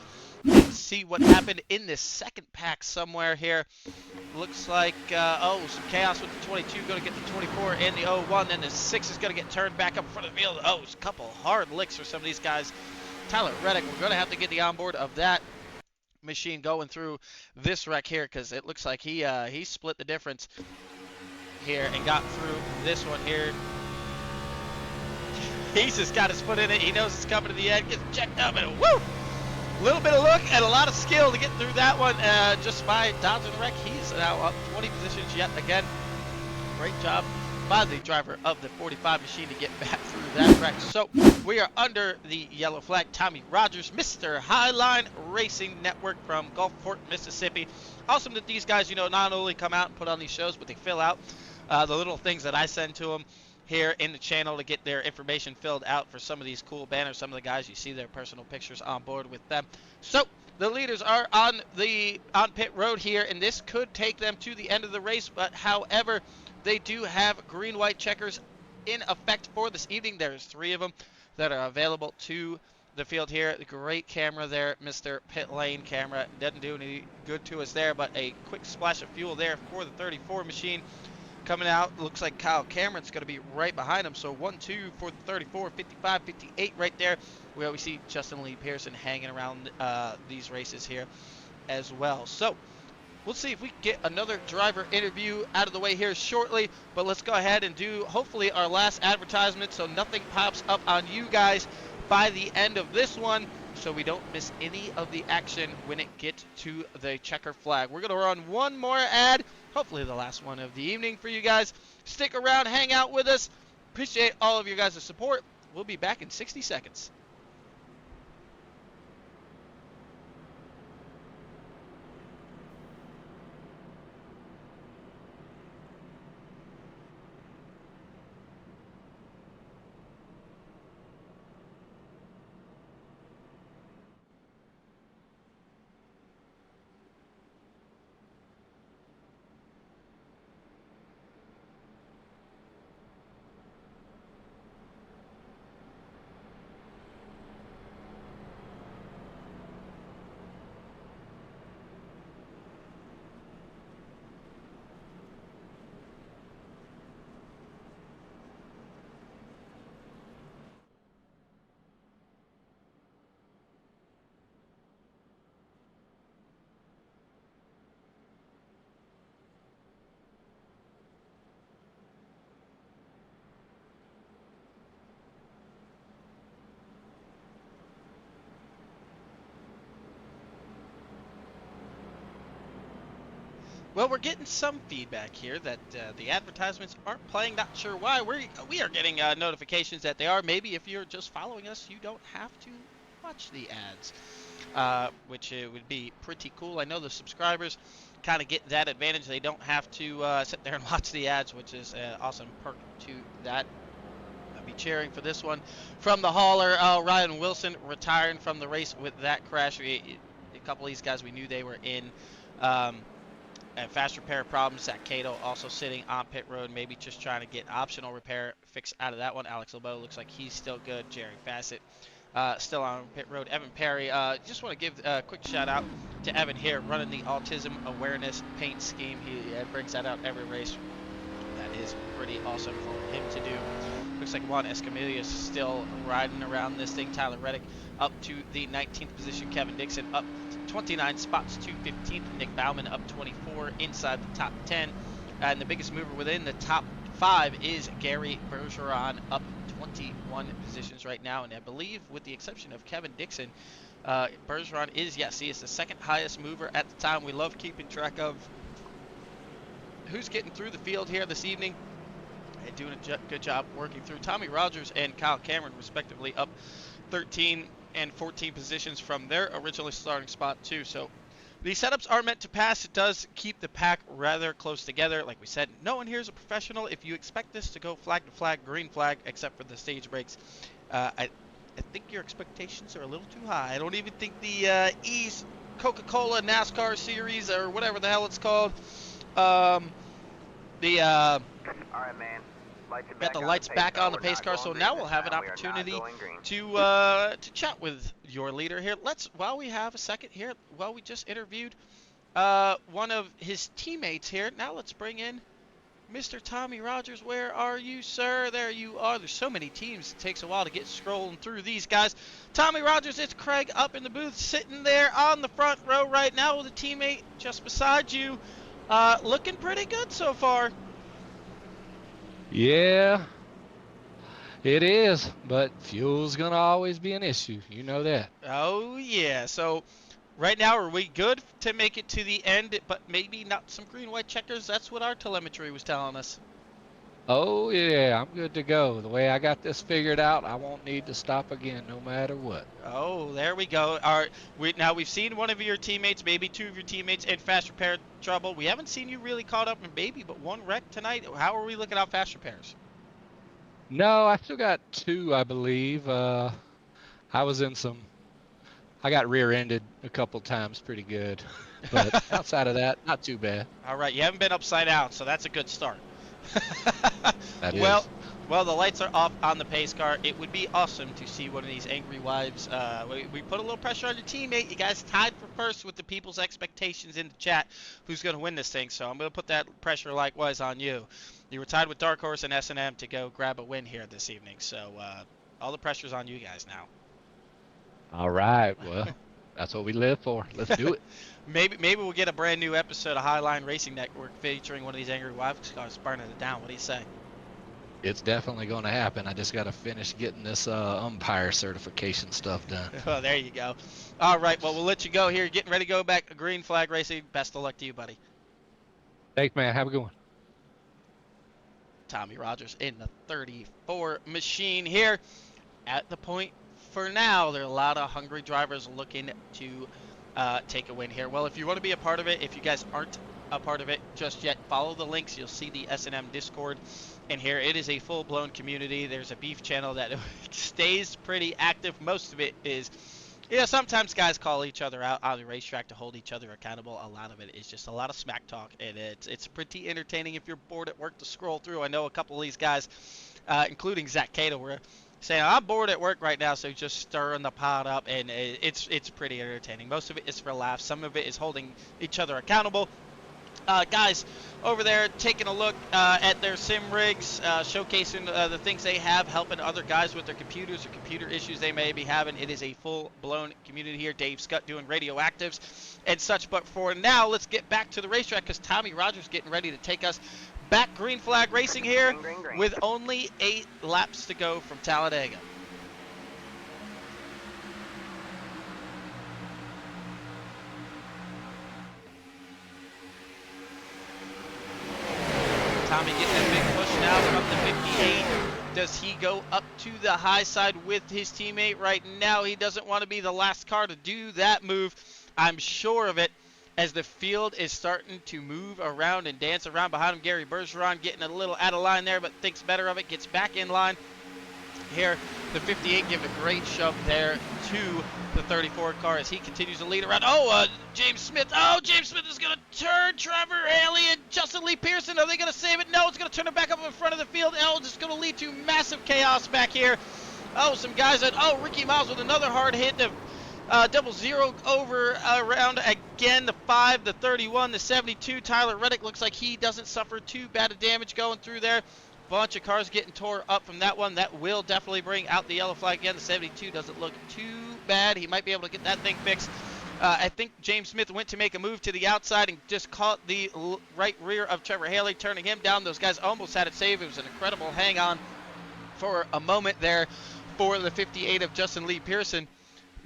and see what happened in this second pack somewhere here. Looks like, some chaos with the 22, going to get the 24 and the 01. Then the 6 is going to get turned back up in front of the field. Oh, it's a couple hard licks for some of these guys. Tyler Reddick, we're going to have to get the onboard of that machine going through this wreck here, because it looks like he split the difference here and got through this one here. He's just got his foot in it. He knows it's coming to the end. Gets checked up and woo! A little bit of look and a lot of skill to get through that one just by dodging the wreck. He's now up 20 positions yet again. Great job by the driver of the 45 machine to get back through that wreck. So we are under the yellow flag. Tommy Rogers, Mr. Highline Racing Network from Gulfport, Mississippi. Awesome that these guys, you know, not only come out and put on these shows, but they fill out the little things that I send to them here in the channel to get their information filled out for some of these cool banners. Some of the guys, you see their personal pictures on board with them. So the leaders are on pit road here, and this could take them to the end of the race. But however, they do have green-white checkers in effect for this evening. There's 3 of them that are available to the field here. The great camera there, Mr. Pit Lane camera. Doesn't do any good to us there, but a quick splash of fuel there for the 34 machine. Coming out, looks like Kyle Cameron's going to be right behind him. So 1-2 for the 34, 55, 58 right there. We always see Justin Lee Pearson hanging around these races here as well. So we'll see if we can get another driver interview out of the way here shortly. But let's go ahead and do, hopefully, our last advertisement so nothing pops up on you guys by the end of this one, so we don't miss any of the action when it gets to the checker flag. We're going to run one more ad, hopefully the last one of the evening for you guys. Stick around, hang out with us. Appreciate all of your guys' support. We'll be back in 60 seconds. Well, we're getting some feedback here that the advertisements aren't playing. Not sure why. We are getting notifications that they are. Maybe if you're just following us, you don't have to watch the ads, which would be pretty cool. I know the subscribers kind of get that advantage. They don't have to sit there and watch the ads, which is an awesome perk to that. I'll be cheering for this one from the hauler. Ryan Wilson retiring from the race with that crash. A couple of these guys, we knew they were in and fast repair problems. Zach Cato also sitting on pit road, maybe just trying to get optional repair fix out of that one. Alex LeBeau looks like he's still good. Jerry Fassett still on pit road. Evan Perry, just want to give a quick shout out to Evan here, running the autism awareness paint scheme. He brings that out every race. That is pretty awesome for him to do. Looks like Juan Escamilla is still riding around this thing. Tyler Reddick up to the 19th position. Kevin Dixon up 29 spots to 15th. Nick Bauman up 24 inside the top 10. And the biggest mover within the top 5 is Gary Bergeron up 21 positions right now. And I believe with the exception of Kevin Dixon, Bergeron is, yes, he is the second highest mover at the time. We love keeping track of who's getting through the field here this evening and doing a good job working through. Tommy Rogers and Kyle Cameron, respectively, up 13 and 14 positions from their originally starting spot, too. So these setups are meant to pass. It does keep the pack rather close together. Like we said, no one here is a professional. If you expect this to go flag to flag, green flag, except for the stage breaks, I think your expectations are a little too high. I don't even think the East Coca-Cola NASCAR series or whatever the hell it's called, All right, man. got the lights back on the pace car, so now we'll have an opportunity to chat with your leader here. While we have a second here, while we just interviewed one of his teammates here, now let's bring in Mr. Tommy Rogers. Where are you, sir? There you are. There's so many teams. It takes a while to get scrolling through these guys. Tommy Rogers, it's Craig up in the booth, sitting there on the front row right now with a teammate just beside you. Looking pretty good so far. Yeah, it is, but fuel's gonna always be an issue. You know that. Oh, yeah. So right now, are we good to make it to the end, but maybe not some green-white checkers? That's what our telemetry was telling us. Oh yeah, I'm good to go. The way I got this figured out, I won't need to stop again, no matter what. Oh, there we go. All right, now we've seen one of your teammates, maybe two of your teammates in fast repair trouble. We haven't seen you really caught up in maybe but one wreck tonight. How are we looking out fast repairs? No, I still got two, I believe. I got rear-ended a couple times pretty good. But outside of that, not too bad. All right, you haven't been upside down, so that's a good start. That is. Well, the lights are off on the pace car. It would be awesome to see one of these angry wives. We put a little pressure on your teammate. You guys tied for first with the people's expectations in the chat. Who's going to win this thing? So I'm going to put that pressure likewise on you. You were tied with Dark Horse and S&M to go grab a win here this evening. So all the pressure's on you guys now. All right, well, that's what we live for. Let's do it. Maybe we'll get a brand new episode of Highline Racing Network featuring one of these angry wives cars burning it down. What do you say? It's definitely going to happen. I just got to finish getting this umpire certification stuff done. Well, there you go. All right, well, we'll let you go here. Getting ready to go back to Green Flag Racing. Best of luck to you, buddy. Thanks, man. Have a good one. Tommy Rogers in the 34 machine here. At the point for now, there are a lot of hungry drivers looking to take a win here. Well, if you want to be a part of it, if you guys aren't a part of it just yet, follow the links. You'll see the S&M Discord in here. It is a full-blown community. There's a beef channel that stays pretty active. Most of it is, sometimes guys call each other out on the racetrack to hold each other accountable. A lot of it is just a lot of smack talk, and it's pretty entertaining if you're bored at work to scroll through. I know a couple of these guys, including Zach Cato, were saying, I'm bored at work right now, so just stirring the pot up, and it's pretty entertaining. Most of it is for laughs. Some of it is holding each other accountable. Guys over there taking a look at their sim rigs, showcasing the things they have, helping other guys with their computers or computer issues they may be having. It is a full-blown community here. Dave Scott doing radioactives and such. But for now, let's get back to the racetrack because Tommy Rogers getting ready to take us back Green Flag Racing here with only 8 laps to go from Talladega. Tommy getting a big push now from the 58. Does he go up to the high side with his teammate right now? He doesn't want to be the last car to do that move. I'm sure of it as the field is starting to move around and dance around behind him. Gary Bergeron getting a little out of line there, but thinks better of it, gets back in line. Here, the 58 give a great shove there to the 34 car as he continues to lead around. James Smith. Oh, James Smith is going to turn Trevor Haley and Justin Lee Pearson. Are they going to save it? No, it's going to turn it back up in front of the field. It's going to lead to massive chaos back here. Some guys Ricky Miles with another hard hit. Double zero over around again. The 5, the 31, the 72. Tyler Reddick looks like he doesn't suffer too bad of damage going through there. Bunch of cars getting tore up from that one. That will definitely bring out the yellow flag again. The 72 doesn't look too bad. He might be able to get that thing fixed. I think James Smith went to make a move to the outside and just caught the right rear of Trevor Haley, turning him down. Those guys almost had it saved. It was an incredible hang-on for a moment there for the 58 of Justin Lee Pearson.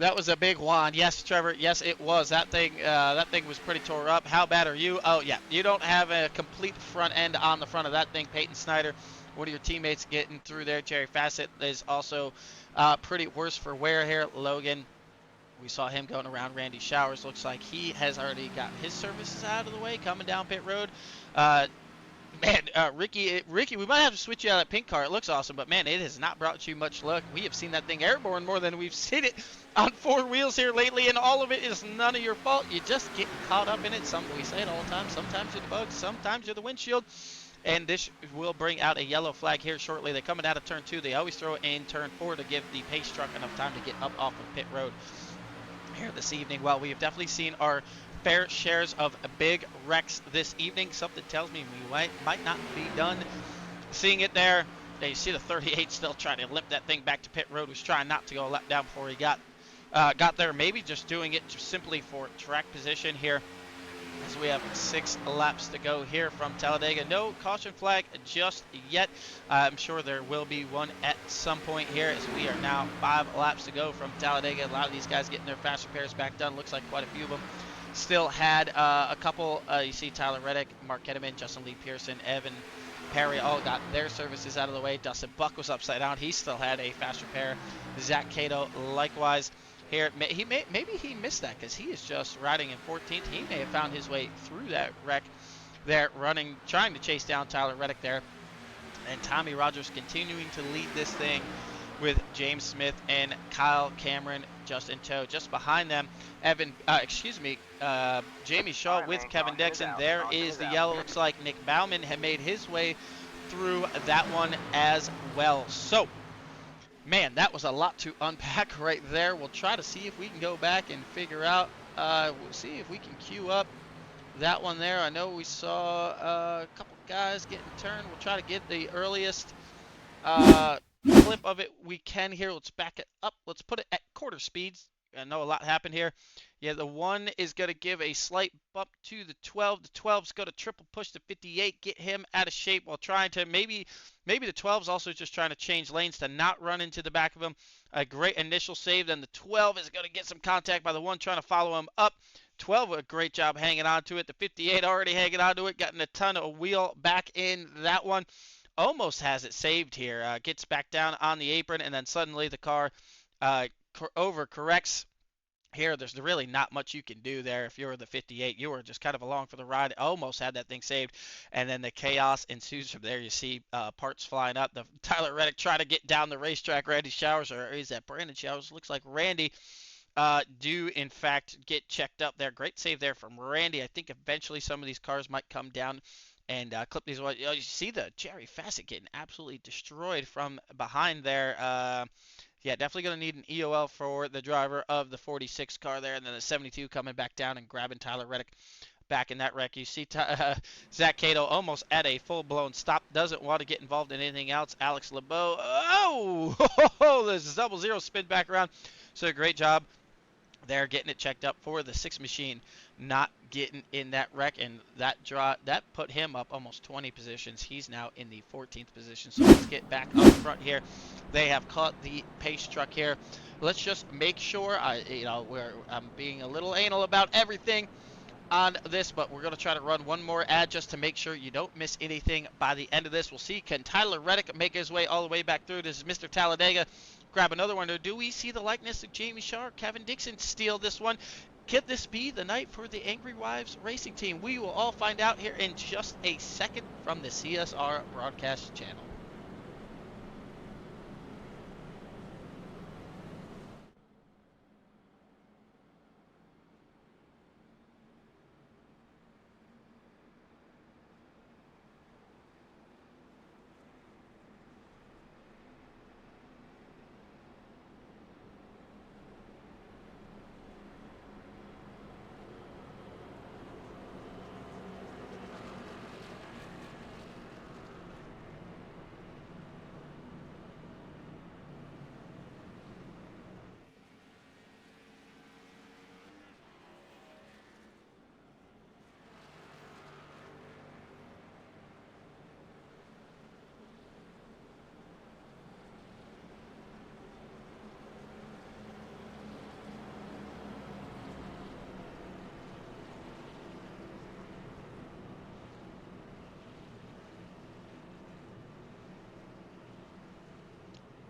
That was a big one. Yes, Trevor. Yes, it was. That thing was pretty tore up. How bad are you? Oh, yeah. You don't have a complete front end on the front of that thing. Peyton Snyder, one of your teammates getting through there. Jerry Fassett is also pretty worse for wear here. Logan, we saw him going around Randy Showers. Looks like he has already gotten his services out of the way coming down pit road. Man, Ricky, we might have to switch you out of that pink car. It looks awesome, but man, it has not brought you much luck. We have seen that thing airborne more than we've seen it on four wheels here lately, and all of it is none of your fault. You just get caught up in it. We say it all the time. Sometimes you're the bugs, sometimes you're the windshield. And this will bring out a yellow flag here shortly. They're coming out of turn 2. They always throw it in turn 4 to give the pace truck enough time to get up off of pit road here this evening. Well, we have definitely seen our fair shares of big wrecks this evening. Something tells me we might not be done seeing it there. Yeah, you see the 38 still trying to limp that thing back to pit road. Was trying not to go a lap down before he got there. Maybe just doing it just simply for track position here, as we have 6 laps to go here from Talladega. No caution flag just yet. I'm sure there will be one at some point here, as we are now 5 laps to go from Talladega. A lot of these guys getting their fast repairs back done. Looks like quite a few of them still had a couple. You see Tyler Reddick, Mark Ketterman, Justin Lee Pearson, Evan Perry all got their services out of the way. Dustin Buck was upside down. He still had a fast repair. Zach Cato likewise. Here, maybe he missed that because he is just riding in 14th. He may have found his way through that wreck there, trying to chase down Tyler Reddick there. And Tommy Rogers continuing to lead this thing with James Smith and Kyle Cameron just in tow. Just behind them, Jamie Shaw with Kevin Dixon. There is the yellow. Looks like Nick Bauman had made his way through that one as well. So, man, that was a lot to unpack right there. We'll try to see if we can go back and figure out, we'll see if we can queue up that one there. I know we saw a couple guys getting turned. We'll try to get the earliest clip of it we can here. Let's back it up. Let's put it at quarter speeds. I know a lot happened here. Yeah, the 1 is going to give a slight bump to the 12. The 12's going to triple push the 58, get him out of shape while trying to maybe the 12's also just trying to change lanes to not run into the back of him. A great initial save. Then the 12 is going to get some contact by the 1 trying to follow him up. 12, a great job hanging on to it. The 58 already hanging on to it, getting a ton of wheel back in that one. Almost has it saved here. Gets back down on the apron, and then suddenly the car overcorrects. Here, there's really not much you can do there. If you're the 58, you were just kind of along for the ride. Almost had that thing saved, and then the chaos ensues from there. You see parts flying up. The Tyler Reddick trying to get down the racetrack. Randy Showers, or is that Brandon Showers? Looks like Randy do in fact get checked up there. Great save there from Randy. I think eventually some of these cars might come down and clip these. You see the Jerry Fassett getting absolutely destroyed from behind there. Yeah, definitely going to need an EOL for the driver of the 46 car there, and then the 72 coming back down and grabbing Tyler Reddick back in that wreck. You see Zach Cato almost at a full-blown stop, doesn't want to get involved in anything else. Alex LeBeau, there's a 00 spin back around. So great job there getting it checked up for the 6 machine, not getting in that wreck, and that put him up almost 20 positions. He's now in the 14th position. So let's get back up front here. They have caught the pace truck here. Let's just make sure I'm being a little anal about everything on this, but we're going to try to run one more ad just to make sure you don't miss anything by the end of this. We'll see, can Tyler Reddick make his way all the way back through? This is Mr. Talladega. Grab another one. Or do we see the likeness of Jamie Shaw, Kevin Dixon steal this one? Could this be the night for the Angry Wives Racing Team? We will all find out here in just a second from the CSR broadcast channel.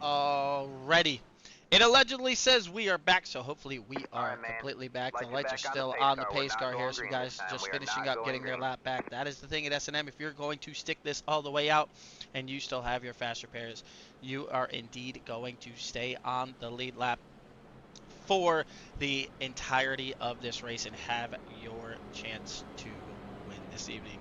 Alrighty. It allegedly says we are back, so hopefully we are completely back. The lights are still on the pace car here, so guys just finishing up getting their lap back. That is the thing at S&M. If you're going to stick this all the way out and you still have your fast repairs, you are indeed going to stay on the lead lap for the entirety of this race and have your chance to win this evening.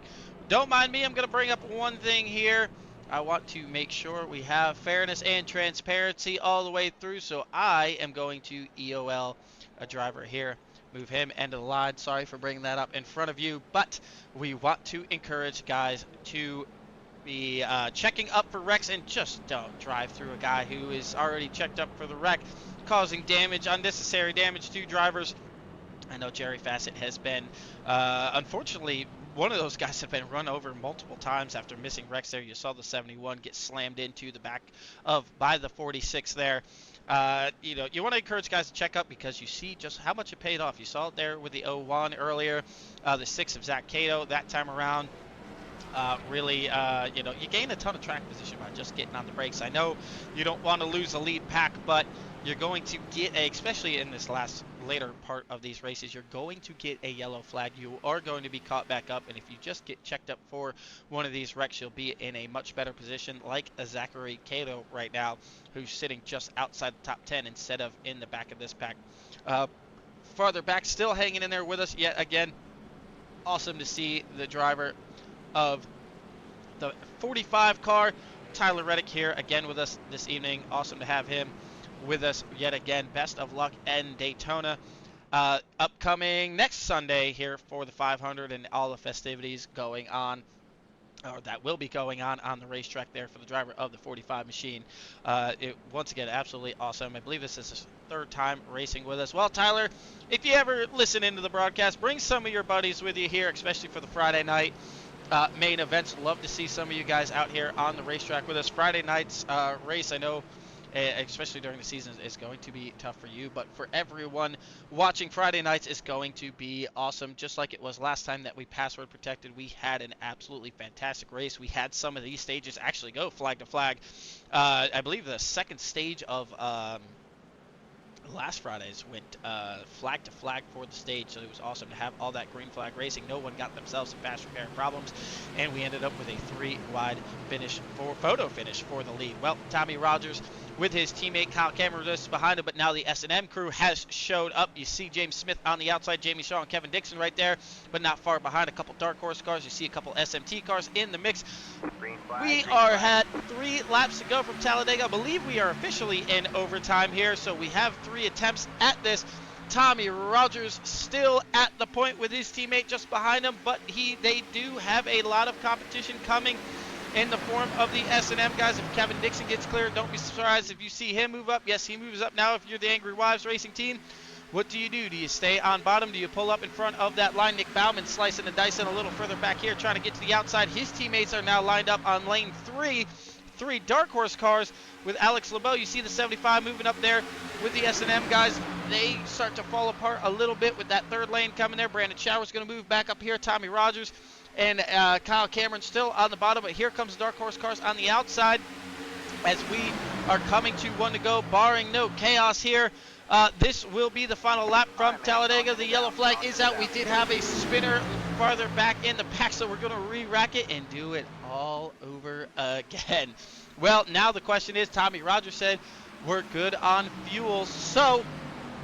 Don't mind me, I'm going to bring up one thing here. I want to make sure we have fairness and transparency all the way through, so I am going to EOL a driver here. Move him end of the line. Sorry for bringing that up in front of you, but we want to encourage guys to be checking up for wrecks and just don't drive through a guy who is already checked up for the wreck, causing damage, unnecessary damage to drivers. I know Jerry Fassett has been, unfortunately, one of those guys have been run over multiple times after missing wrecks there. You saw the 71 get slammed into the back of by the 46 there. You know, you want to encourage guys to check up because you see just how much it paid off. You saw it there with the 01 earlier, the 6 of Zach Cato that time around. Really, you know, you gain a ton of track position by just getting on the brakes. I know you don't want to lose a lead pack, but you're going to get especially in this later part of these races, you're going to get a yellow flag. You are going to be caught back up, and if you just get checked up for one of these wrecks, you'll be in a much better position, like a Zachary Cato right now, who's sitting just outside the top 10 instead of in the back of this pack. Farther back, still hanging in there with us yet again. Awesome to see the driver of the 45 car, Tyler Reddick, here again with us this evening. Awesome to have him with us yet again. Best of luck in Daytona. Upcoming next Sunday here for the 500 and all the festivities going on, or that will be going on the racetrack there for the driver of the 45 machine. Once again, absolutely awesome. I believe this is his third time racing with us. Well, Tyler, if you ever listen into the broadcast, bring some of your buddies with you here, especially for the Friday night main events. Love to see some of you guys out here on the racetrack with us. Friday night's race, I know, especially during the season, is going to be tough for you, but for everyone watching Friday nights, is going to be awesome. Just like it was last time that we password protected, we had an absolutely fantastic race. We had some of these stages actually go flag to flag. I believe the second stage of last Friday's went flag to flag for the stage, so it was awesome to have all that green flag racing. No one got themselves some fast repair problems, and we ended up with a 3-wide finish for photo finish for the lead. Well, Tommy Rogers with his teammate Kyle Cameron just behind him, but now the S&M crew has showed up. You see James Smith on the outside, Jamie Shaw and Kevin Dixon right there, but not far behind. A couple dark horse cars. You see a couple SMT cars in the mix. We are at 3 laps to go from Talladega. I believe we are officially in overtime here, so we have 3 attempts at this. Tommy Rogers still at the point with his teammate just behind him, but they do have a lot of competition coming in the form of the S&M guys. If Kevin Dixon gets cleared, don't be surprised if you see him move up. Yes, he moves up now if you're the Angry Wives Racing team. What do? Do you stay on bottom? Do you pull up in front of that line? Nick Bauman slicing and dicing a little further back here, trying to get to the outside. His teammates are now lined up on lane 3. 3 dark horse cars with Alex LeBeau. You see the 75 moving up there with the S&M guys. They start to fall apart a little bit with that 3rd lane coming there. Brandon Shower's going to move back up here. Tommy Rogers and Kyle Cameron still on the bottom, but here comes the dark horse cars on the outside as we are coming to 1 to go, barring no chaos here. This will be the final lap from Talladega. The yellow flag is out. We did have a spinner farther back in the pack, so we're going to re-rack it and do it all over again. Well, now the question is, Tommy Rogers said we're good on fuel, so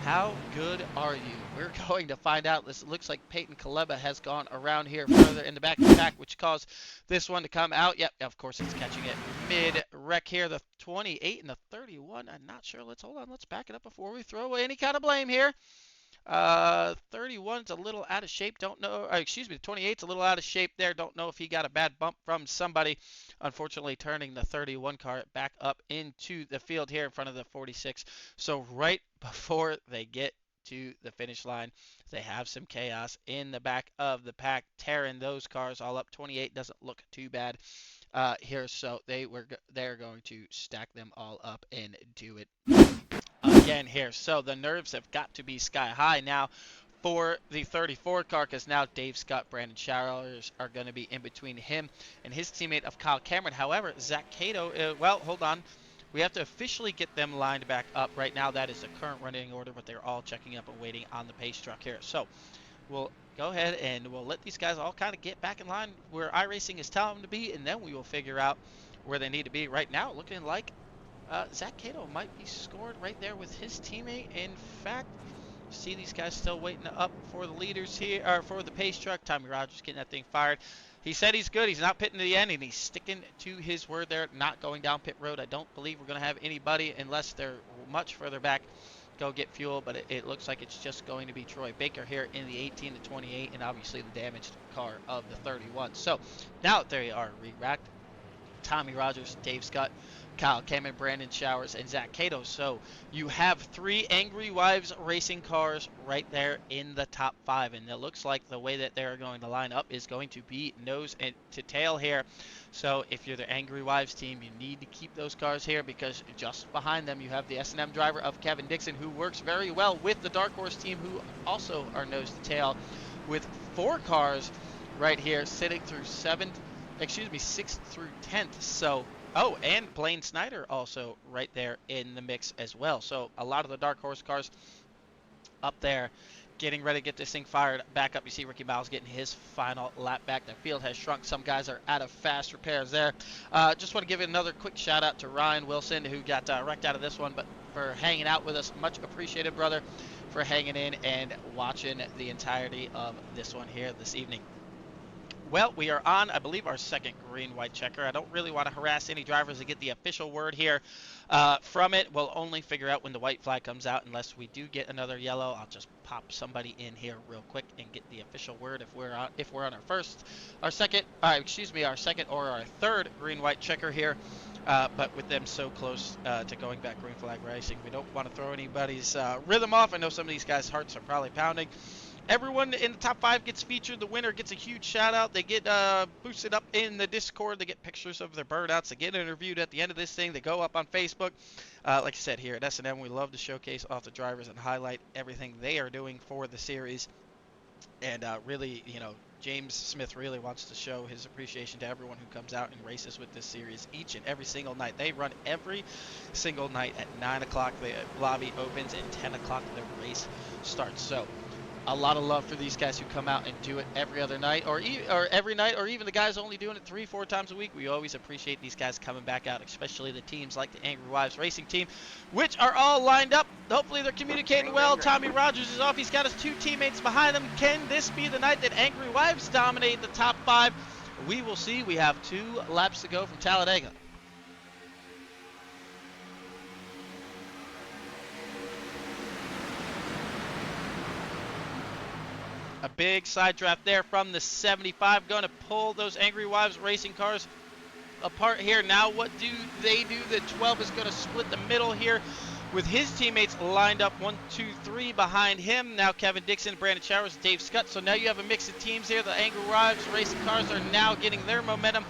how good are you? We're going to find out. This looks like Peyton Kaleba has gone around here further in the back of the pack, which caused this one to come out. Yep, of course it's catching it mid-wreck here. The 28 and the 31. I'm not sure. Let's hold on. Let's back it up before we throw away any kind of blame here. 31's a little out of shape. Don't know. Excuse me, the 28's a little out of shape there. Don't know if he got a bad bump from somebody. Unfortunately, turning the 31 car back up into the field here in front of the 46. So right before they get to the finish line, they have some chaos in the back of the pack, tearing those cars all up. 28 doesn't look too bad here, so they're going to stack them all up and do it again here. So the nerves have got to be sky high now for the 34 car, because now Dave Scott, Brandon Showers are going to be in between him and his teammate of Kyle Cameron. However, Zach Cato, well, hold on. We have to officially get them lined back up. Right now, that is the current running order, but they're all checking up and waiting on the pace truck here. So we'll go ahead and we'll let these guys all kind of get back in line where iRacing is telling them to be, and then we will figure out where they need to be. Right now, looking like Zach Cato might be scored right there with his teammate. In fact, see these guys still waiting up for the leaders here, or for the pace truck. Tommy Rogers getting that thing fired. He said he's good. He's not pitting to the end, and he's sticking to his word there, not going down pit road. I don't believe we're going to have anybody, unless they're much further back, go get fuel, but it looks like it's just going to be Troy Baker here in the 18 to 28, and obviously the damaged car of the 31. So now they are re-racked. Tommy Rogers, Dave Scott, Kyle Cameron, Brandon Showers, and Zach Cato. So you have 3 Angry Wives racing cars right there in the top 5, and it looks like the way that they're going to line up is going to be nose and to tail here. So if you're the Angry Wives team, you need to keep those cars here, because just behind them you have the S&M driver of Kevin Dixon, who works very well with the Dark Horse team, who also are nose to tail, with 4 cars right here sitting through 6th through 10th. So, oh, and Blaine Snyder also right there in the mix as well. So a lot of the Dark Horse cars up there getting ready to get this thing fired back up. You see Ricky Miles getting his final lap back. The field has shrunk. Some guys are out of fast repairs there. Just want to give another quick shout out to Ryan Wilson, who got wrecked out of this one, but for hanging out with us. Much appreciated, brother, for hanging in and watching the entirety of this one here this evening. Well, we are on, I believe, our second green-white checker. I don't really want to harass any drivers to get the official word here from it. We'll only figure out when the white flag comes out, unless we do get another yellow. I'll just pop somebody in here real quick and get the official word if we're on our second or our third green-white checker here. But with them so close to going back green flag racing, we don't want to throw anybody's rhythm off. I know some of these guys' hearts are probably pounding. Everyone in the top 5 gets featured. The winner gets a huge shout out. They get boosted up in the Discord. They get pictures of their burnouts. They get interviewed at the end of this thing. They go up on Facebook. Like I said, here at S&M, we love to showcase off the drivers and highlight everything they are doing for the series. And really, James Smith really wants to show his appreciation to everyone who comes out and races with this series each and every single night. They run every single night at 9 o'clock. The lobby opens and 10 o'clock the race starts. So a lot of love for these guys who come out and do it every other night, or every night, or even the guys only doing it 3-4 times a week. We always appreciate these guys coming back out, especially the teams like the Angry Wives Racing team, which are all lined up. Hopefully they're communicating well. Tommy Rogers is off. He's got his 2 teammates behind him. Can this be the night that Angry Wives dominate the top 5? We will see. We have 2 laps to go from Talladega. A big side draft there from the 75. Going to pull those Angry Wives racing cars apart here. Now what do they do? The 12 is going to split the middle here with his teammates lined up 1, 2, 3 behind him. Now Kevin Dixon, Brandon Showers, Dave Scott. So now you have a mix of teams here. The Angry Wives racing cars are now getting their momentum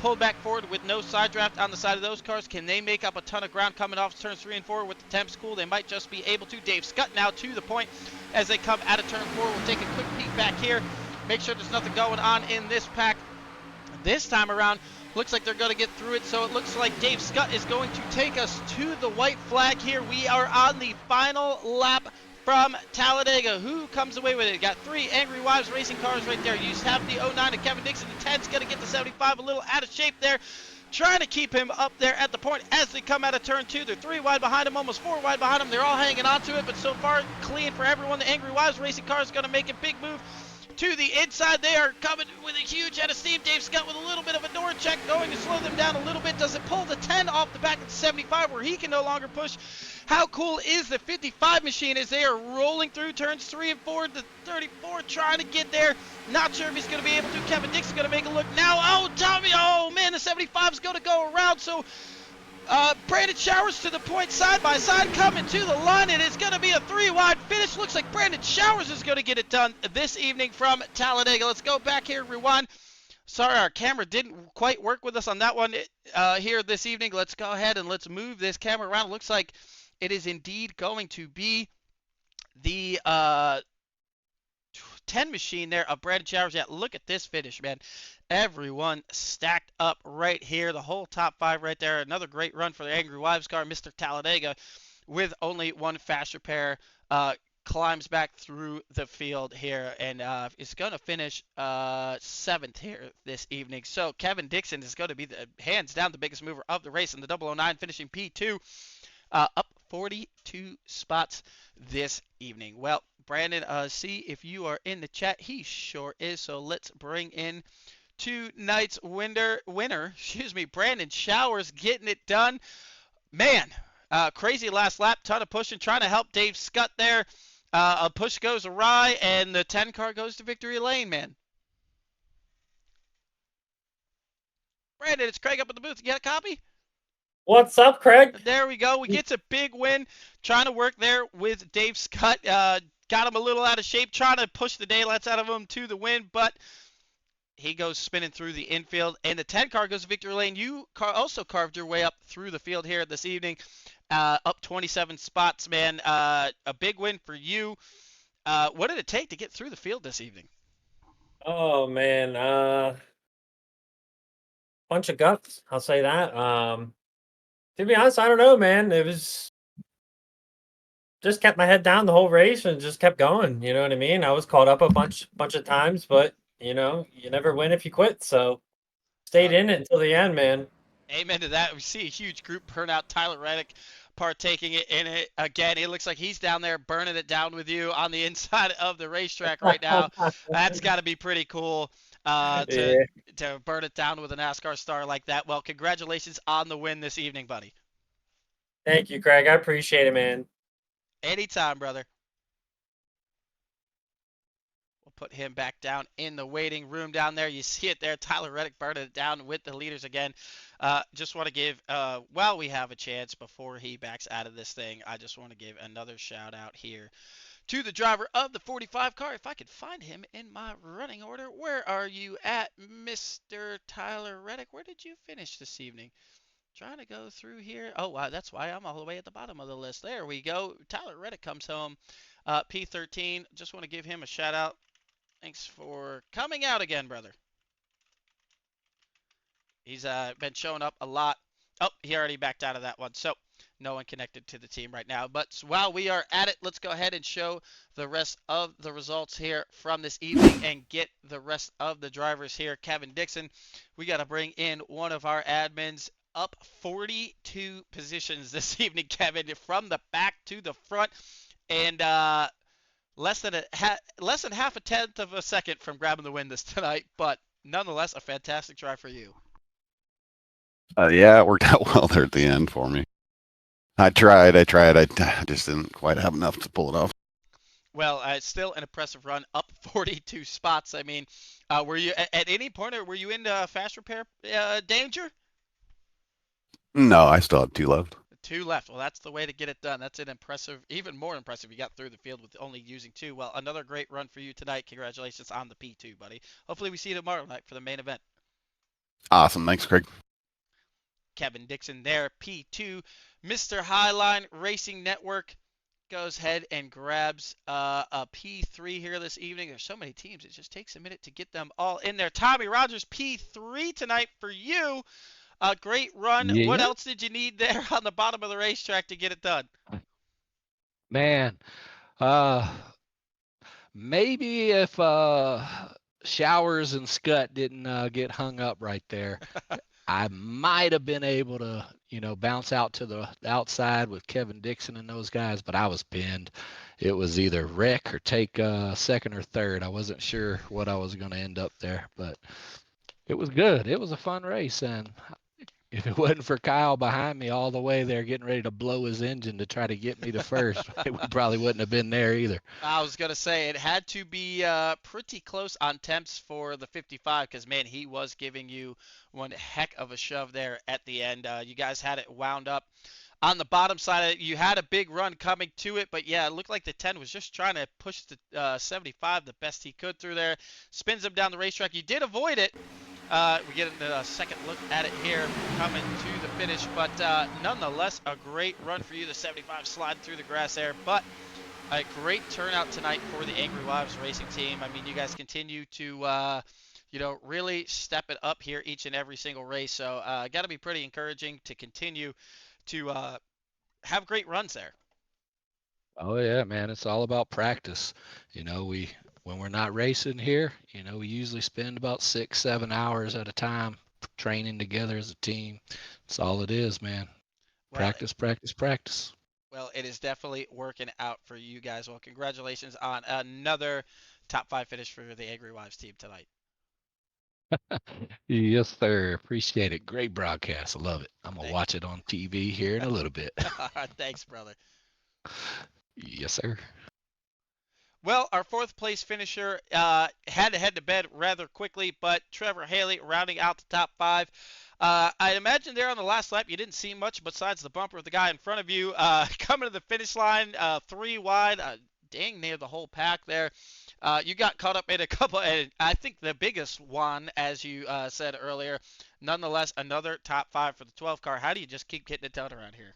pulled back forward with no side draft on the side of those cars. Can they make up a ton of ground coming off turns 3 and 4 with the temps cool? They might just be able to. Dave Scott now to the point as they come out of turn 4. We'll take a quick peek back here. Make sure there's nothing going on in this pack. This time around, looks like they're going to get through it. So it looks like Dave Scott is going to take us to the white flag here. We are on the final lap from Talladega. Who comes away with it? Got 3 Angry Wives racing cars right there. You have the 09 of Kevin Dixon. The 10's going to get the 75 a little out of shape there. Trying to keep him up there at the point as they come out of turn 2. They're 3 wide behind him, almost 4 wide behind him. They're all hanging on to it, but so far clean for everyone. The Angry Wives racing car is going to make a big move to the inside. They are coming with a huge head of steam. Dave Scott with a little bit of a door check, going to slow them down a little bit. Does it pull the 10 off the back of the 75 where he can no longer push? How cool is the 55 machine as they are rolling through turns 3 and 4? The 34 trying to get there. Not sure if he's going to be able to. Kevin Dixon's going to make a look now. Oh, Tommy. Oh, man, the 75 is going to go around. So Brandon Showers to the point, side by side, coming to the line. It is going to be a 3-wide finish. Looks like Brandon Showers is going to get it done this evening from Talladega. Let's go back here, rewind. Sorry, our camera didn't quite work with us on that one here this evening. Let's go ahead and let's move this camera around. It looks like it is indeed going to be the 10 machine there of Brandon Showers. Yeah, look at this finish, man. Everyone stacked up right here. The whole top 5 right there. Another great run for the Angry Wives car, Mr. Talladega, with only one fast repair. Climbs back through the field here and is going to finish 7th here this evening. So Kevin Dixon is going to be hands down the biggest mover of the race in the 009, finishing P2, up 42 spots this evening. Well, Brandon, see if you are in the chat. He sure is. So let's bring in tonight's winner. Brandon Showers getting it done. Man, crazy last lap, ton of pushing, trying to help Dave Scott there. A push goes awry, and the 10 car goes to victory lane, man. Brandon, it's Craig up in the booth. You got a copy? What's up, Craig? There we go. We get a big win. Trying to work there with Dave Scott. Got him a little out of shape, trying to push the daylights out of him to the win, but he goes spinning through the infield, and the 10 car goes to victory lane. You also carved your way up through the field here this evening, up 27 spots, man. A big win for you. What did it take to get through the field this evening? Oh man, bunch of guts. I'll say that. To be honest, I don't know, man. It was just kept my head down the whole race and just kept going. You know what I mean? I was caught up a bunch of times, but you know, you never win if you quit. So stayed in it until the end, man. Amen to that. We see a huge group burn out. Tyler Reddick partaking in it again. It looks like he's down there burning it down with you on the inside of the racetrack right now. That's got to be pretty cool to burn it down with a NASCAR star like that. Well, congratulations on the win this evening, buddy. Thank you, Craig. I appreciate it, man. Anytime, brother. Put him back down in the waiting room down there. You see it there. Tyler Reddick burning it down with the leaders again. Just want to give, while we have a chance before he backs out of this thing, I just want to give another shout out here to the driver of the 45 car. If I could find him in my running order. Where are you at, Mr. Tyler Reddick? Where did you finish this evening? Trying to go through here. Oh, wow, that's why I'm all the way at the bottom of the list. There we go. Tyler Reddick comes home, P13. Just want to give him a shout out. Thanks for coming out again, brother. He's been showing up a lot. Oh, he already backed out of that one, so no one connected to the team right now. But while we are at it, let's go ahead and show the rest of the results here from this evening and get the rest of the drivers here. Kevin Dixon, we got to bring in one of our admins, up 42 positions this evening, Kevin, from the back to the front. And less than half a tenth of a second from grabbing the win this tonight, but nonetheless a fantastic try for you. Yeah, it worked out well there at the end for me. I tried. I just didn't quite have enough to pull it off. Well, still an impressive run, up 42 spots. I mean, were you at any point, or were you in fast repair danger? No, I still have 2 left. 2 left. Well, that's the way to get it done. That's an impressive, even more impressive. You got through the field with only using 2. Well, another great run for you tonight. Congratulations on the P2, buddy. Hopefully we see you tomorrow night for the main event. Awesome. Thanks, Craig. Kevin Dixon there, P2. Mr. Highline Racing Network goes ahead and grabs a P3 here this evening. There's so many teams. It just takes a minute to get them all in there. Tommy Rogers, P3 tonight for you. A great run. Yeah. What else did you need there on the bottom of the racetrack to get it done? Man, maybe if Showers and Scott didn't get hung up right there, I might have been able to, bounce out to the outside with Kevin Dixon and those guys, but I was pinned. It was either wreck or take second or third. I wasn't sure what I was going to end up there, but it was good. It was a fun race, and if it wasn't for Kyle behind me all the way there getting ready to blow his engine to try to get me to first, we probably wouldn't have been there either. I was going to say it had to be pretty close on temps for the 55 because, man, he was giving you one heck of a shove there at the end. You guys had it wound up on the bottom side of it. You had a big run coming to it, but, yeah, it looked like the 10 was just trying to push the 75 the best he could through there. Spins him down the racetrack. You did avoid it. We get a second look at it here coming to the finish, but nonetheless, a great run for you. The 75 sliding through the grass there, but a great turnout tonight for the Angry Wives racing team. I mean, you guys continue to really step it up here each and every single race. So got to be pretty encouraging to continue to have great runs there. Oh yeah, man, it's all about practice. We when we're not racing here, we usually spend about 6, 7 hours at a time training together as a team. That's all it is, man. Well, Practice, practice, practice. well, it is definitely working out for you guys. Well, congratulations on another top 5 finish for the Angry Wives team tonight. Yes, sir. Appreciate it. Great broadcast. I love it. I'm gonna Thank- watch it on TV here in a little bit. Thanks, brother. Yes, sir. Well, our fourth place finisher had to head to bed rather quickly, but Trevor Haley rounding out the top 5. I imagine there on the last lap you didn't see much besides the bumper of the guy in front of you. Coming to the finish line, 3 wide, dang near the whole pack there. You got caught up in a couple, and I think the biggest one, as you said earlier. Nonetheless, another top 5 for the 12 car. How do you just keep getting it done around here?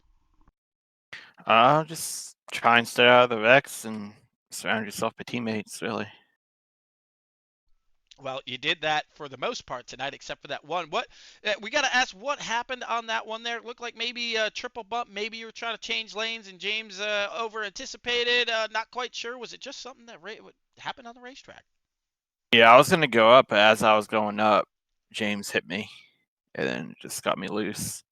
Just try and stay out of the wrecks and surround yourself by teammates, really. Well, you did that for the most part tonight, except for that one. What we got to ask, what happened on that one there? It looked like maybe a triple bump. Maybe you were trying to change lanes, and James over anticipated. Not quite sure. Was it just something that happened on the racetrack? Yeah, I was gonna go up, but as I was going up, James hit me, and then just got me loose.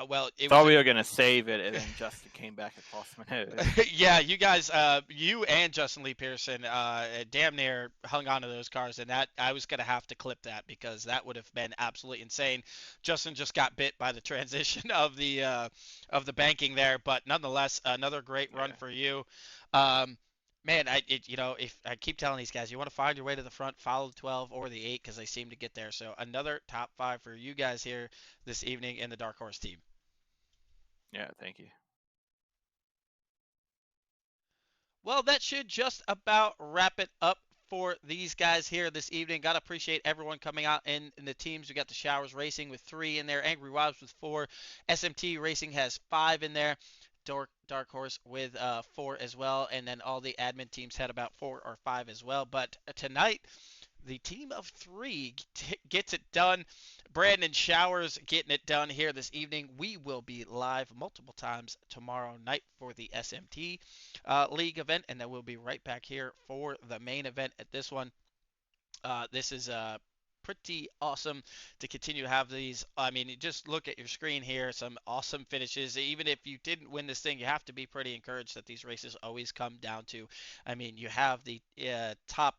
Well, it Thought was we were gonna save it, and then Justin came back across my nose. yeah, you guys, you and Justin Lee Pearson, damn near hung on to those cars, and that I was gonna have to clip that because that would have been absolutely insane. Justin just got bit by the transition of the banking there, but nonetheless, another great run for you. Man, if I keep telling these guys, you want to find your way to the front, follow the 12 or the 8 because they seem to get there. So another top 5 for you guys here this evening in the Dark Horse team. Yeah, thank you. Well, that should just about wrap it up for these guys here this evening. Got to appreciate everyone coming out in the teams. We got the Showers Racing with 3 in there, Angry Wives with 4, SMT Racing has 5 in there, Dark Horse with 4 as well, and then all the admin teams had about 4 or 5 as well. But tonight, the team of 3 gets it done. Brandon Showers getting it done here this evening. We will be live multiple times tomorrow night for the SMT League event, and then we'll be right back here for the main event at this one. This is pretty awesome to continue to have these. I mean, you just look at your screen here, some awesome finishes. Even if you didn't win this thing, you have to be pretty encouraged that these races always come down to, I mean, you have the top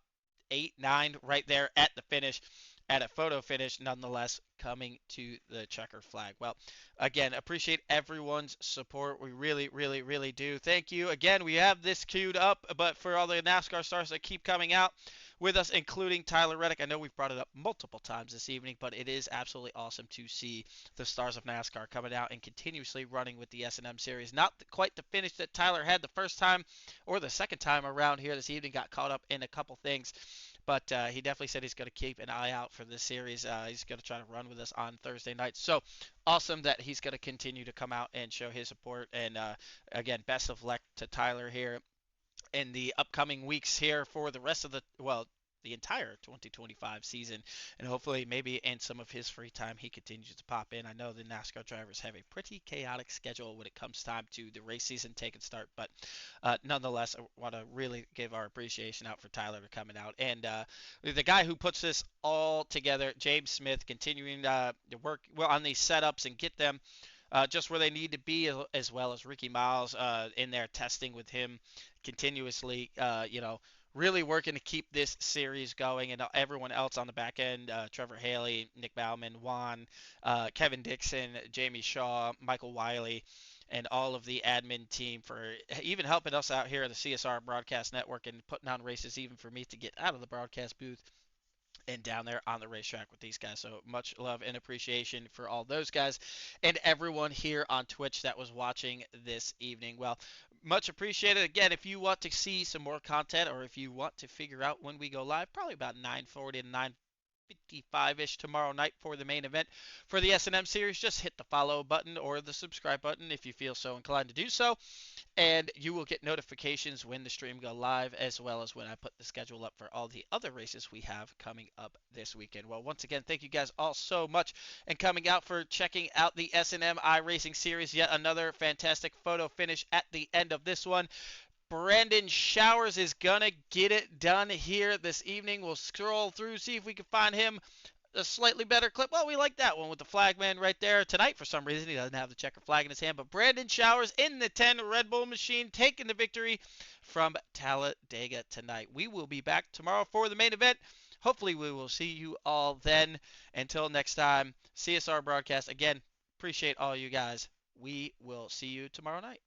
8, 9 right there at the finish, at a photo finish, nonetheless, coming to the checker flag. Well, again, appreciate everyone's support. We really, really, really do. Thank you. Again, we have this queued up, but for all the NASCAR stars that keep coming out with us, including Tyler Reddick. I know we've brought it up multiple times this evening, but it is absolutely awesome to see the stars of NASCAR coming out and continuously running with the S&M series. Not quite the finish that Tyler had the first time or the second time around here this evening. Got caught up in a couple things. But he definitely said he's going to keep an eye out for this series. He's going to try to run with us on Thursday night. So awesome that he's going to continue to come out and show his support. And again, best of luck to Tyler here in the upcoming weeks here for the rest of the entire 2025 season, and hopefully maybe in some of his free time he continues to pop in. I know the NASCAR drivers have a pretty chaotic schedule when it comes time to the race season take and start, but nonetheless, I want to really give our appreciation out for Tyler for coming out, and the guy who puts this all together, James Smith, continuing to work well on these setups and get them just where they need to be, as well as Ricky Miles in there testing with him continuously, really working to keep this series going, and everyone else on the back end, Trevor Haley, Nick Bauman, Juan, Kevin Dixon, Jamie Shaw, Michael Wiley, and all of the admin team for even helping us out here at the CSR Broadcast Network and putting on races even for me to get out of the broadcast booth and down there on the racetrack with these guys. So much love and appreciation for all those guys and everyone here on Twitch that was watching this evening. Well, much appreciated. Again, if you want to see some more content, or if you want to figure out when we go live, probably about 9:40 to 9:55-ish tomorrow night for the main event for the S&M series, just hit the follow button or the subscribe button if you feel so inclined to do so. And you will get notifications when the stream go live, as well as when I put the schedule up for all the other races we have coming up this weekend. Well, once again, thank you guys all so much and coming out for checking out the S&M Iracing Series. Yet another fantastic photo finish at the end of this one. Brandon Showers is going to get it done here this evening. We'll scroll through, see if we can find him a slightly better clip. Well, we like that one with the flagman right there. Tonight, for some reason, he doesn't have the checker flag in his hand. But Brandon Showers in the 10 Red Bull machine, taking the victory from Talladega tonight. We will be back tomorrow for the main event. Hopefully, we will see you all then. Until next time, CSR Broadcast. Again, appreciate all you guys. We will see you tomorrow night.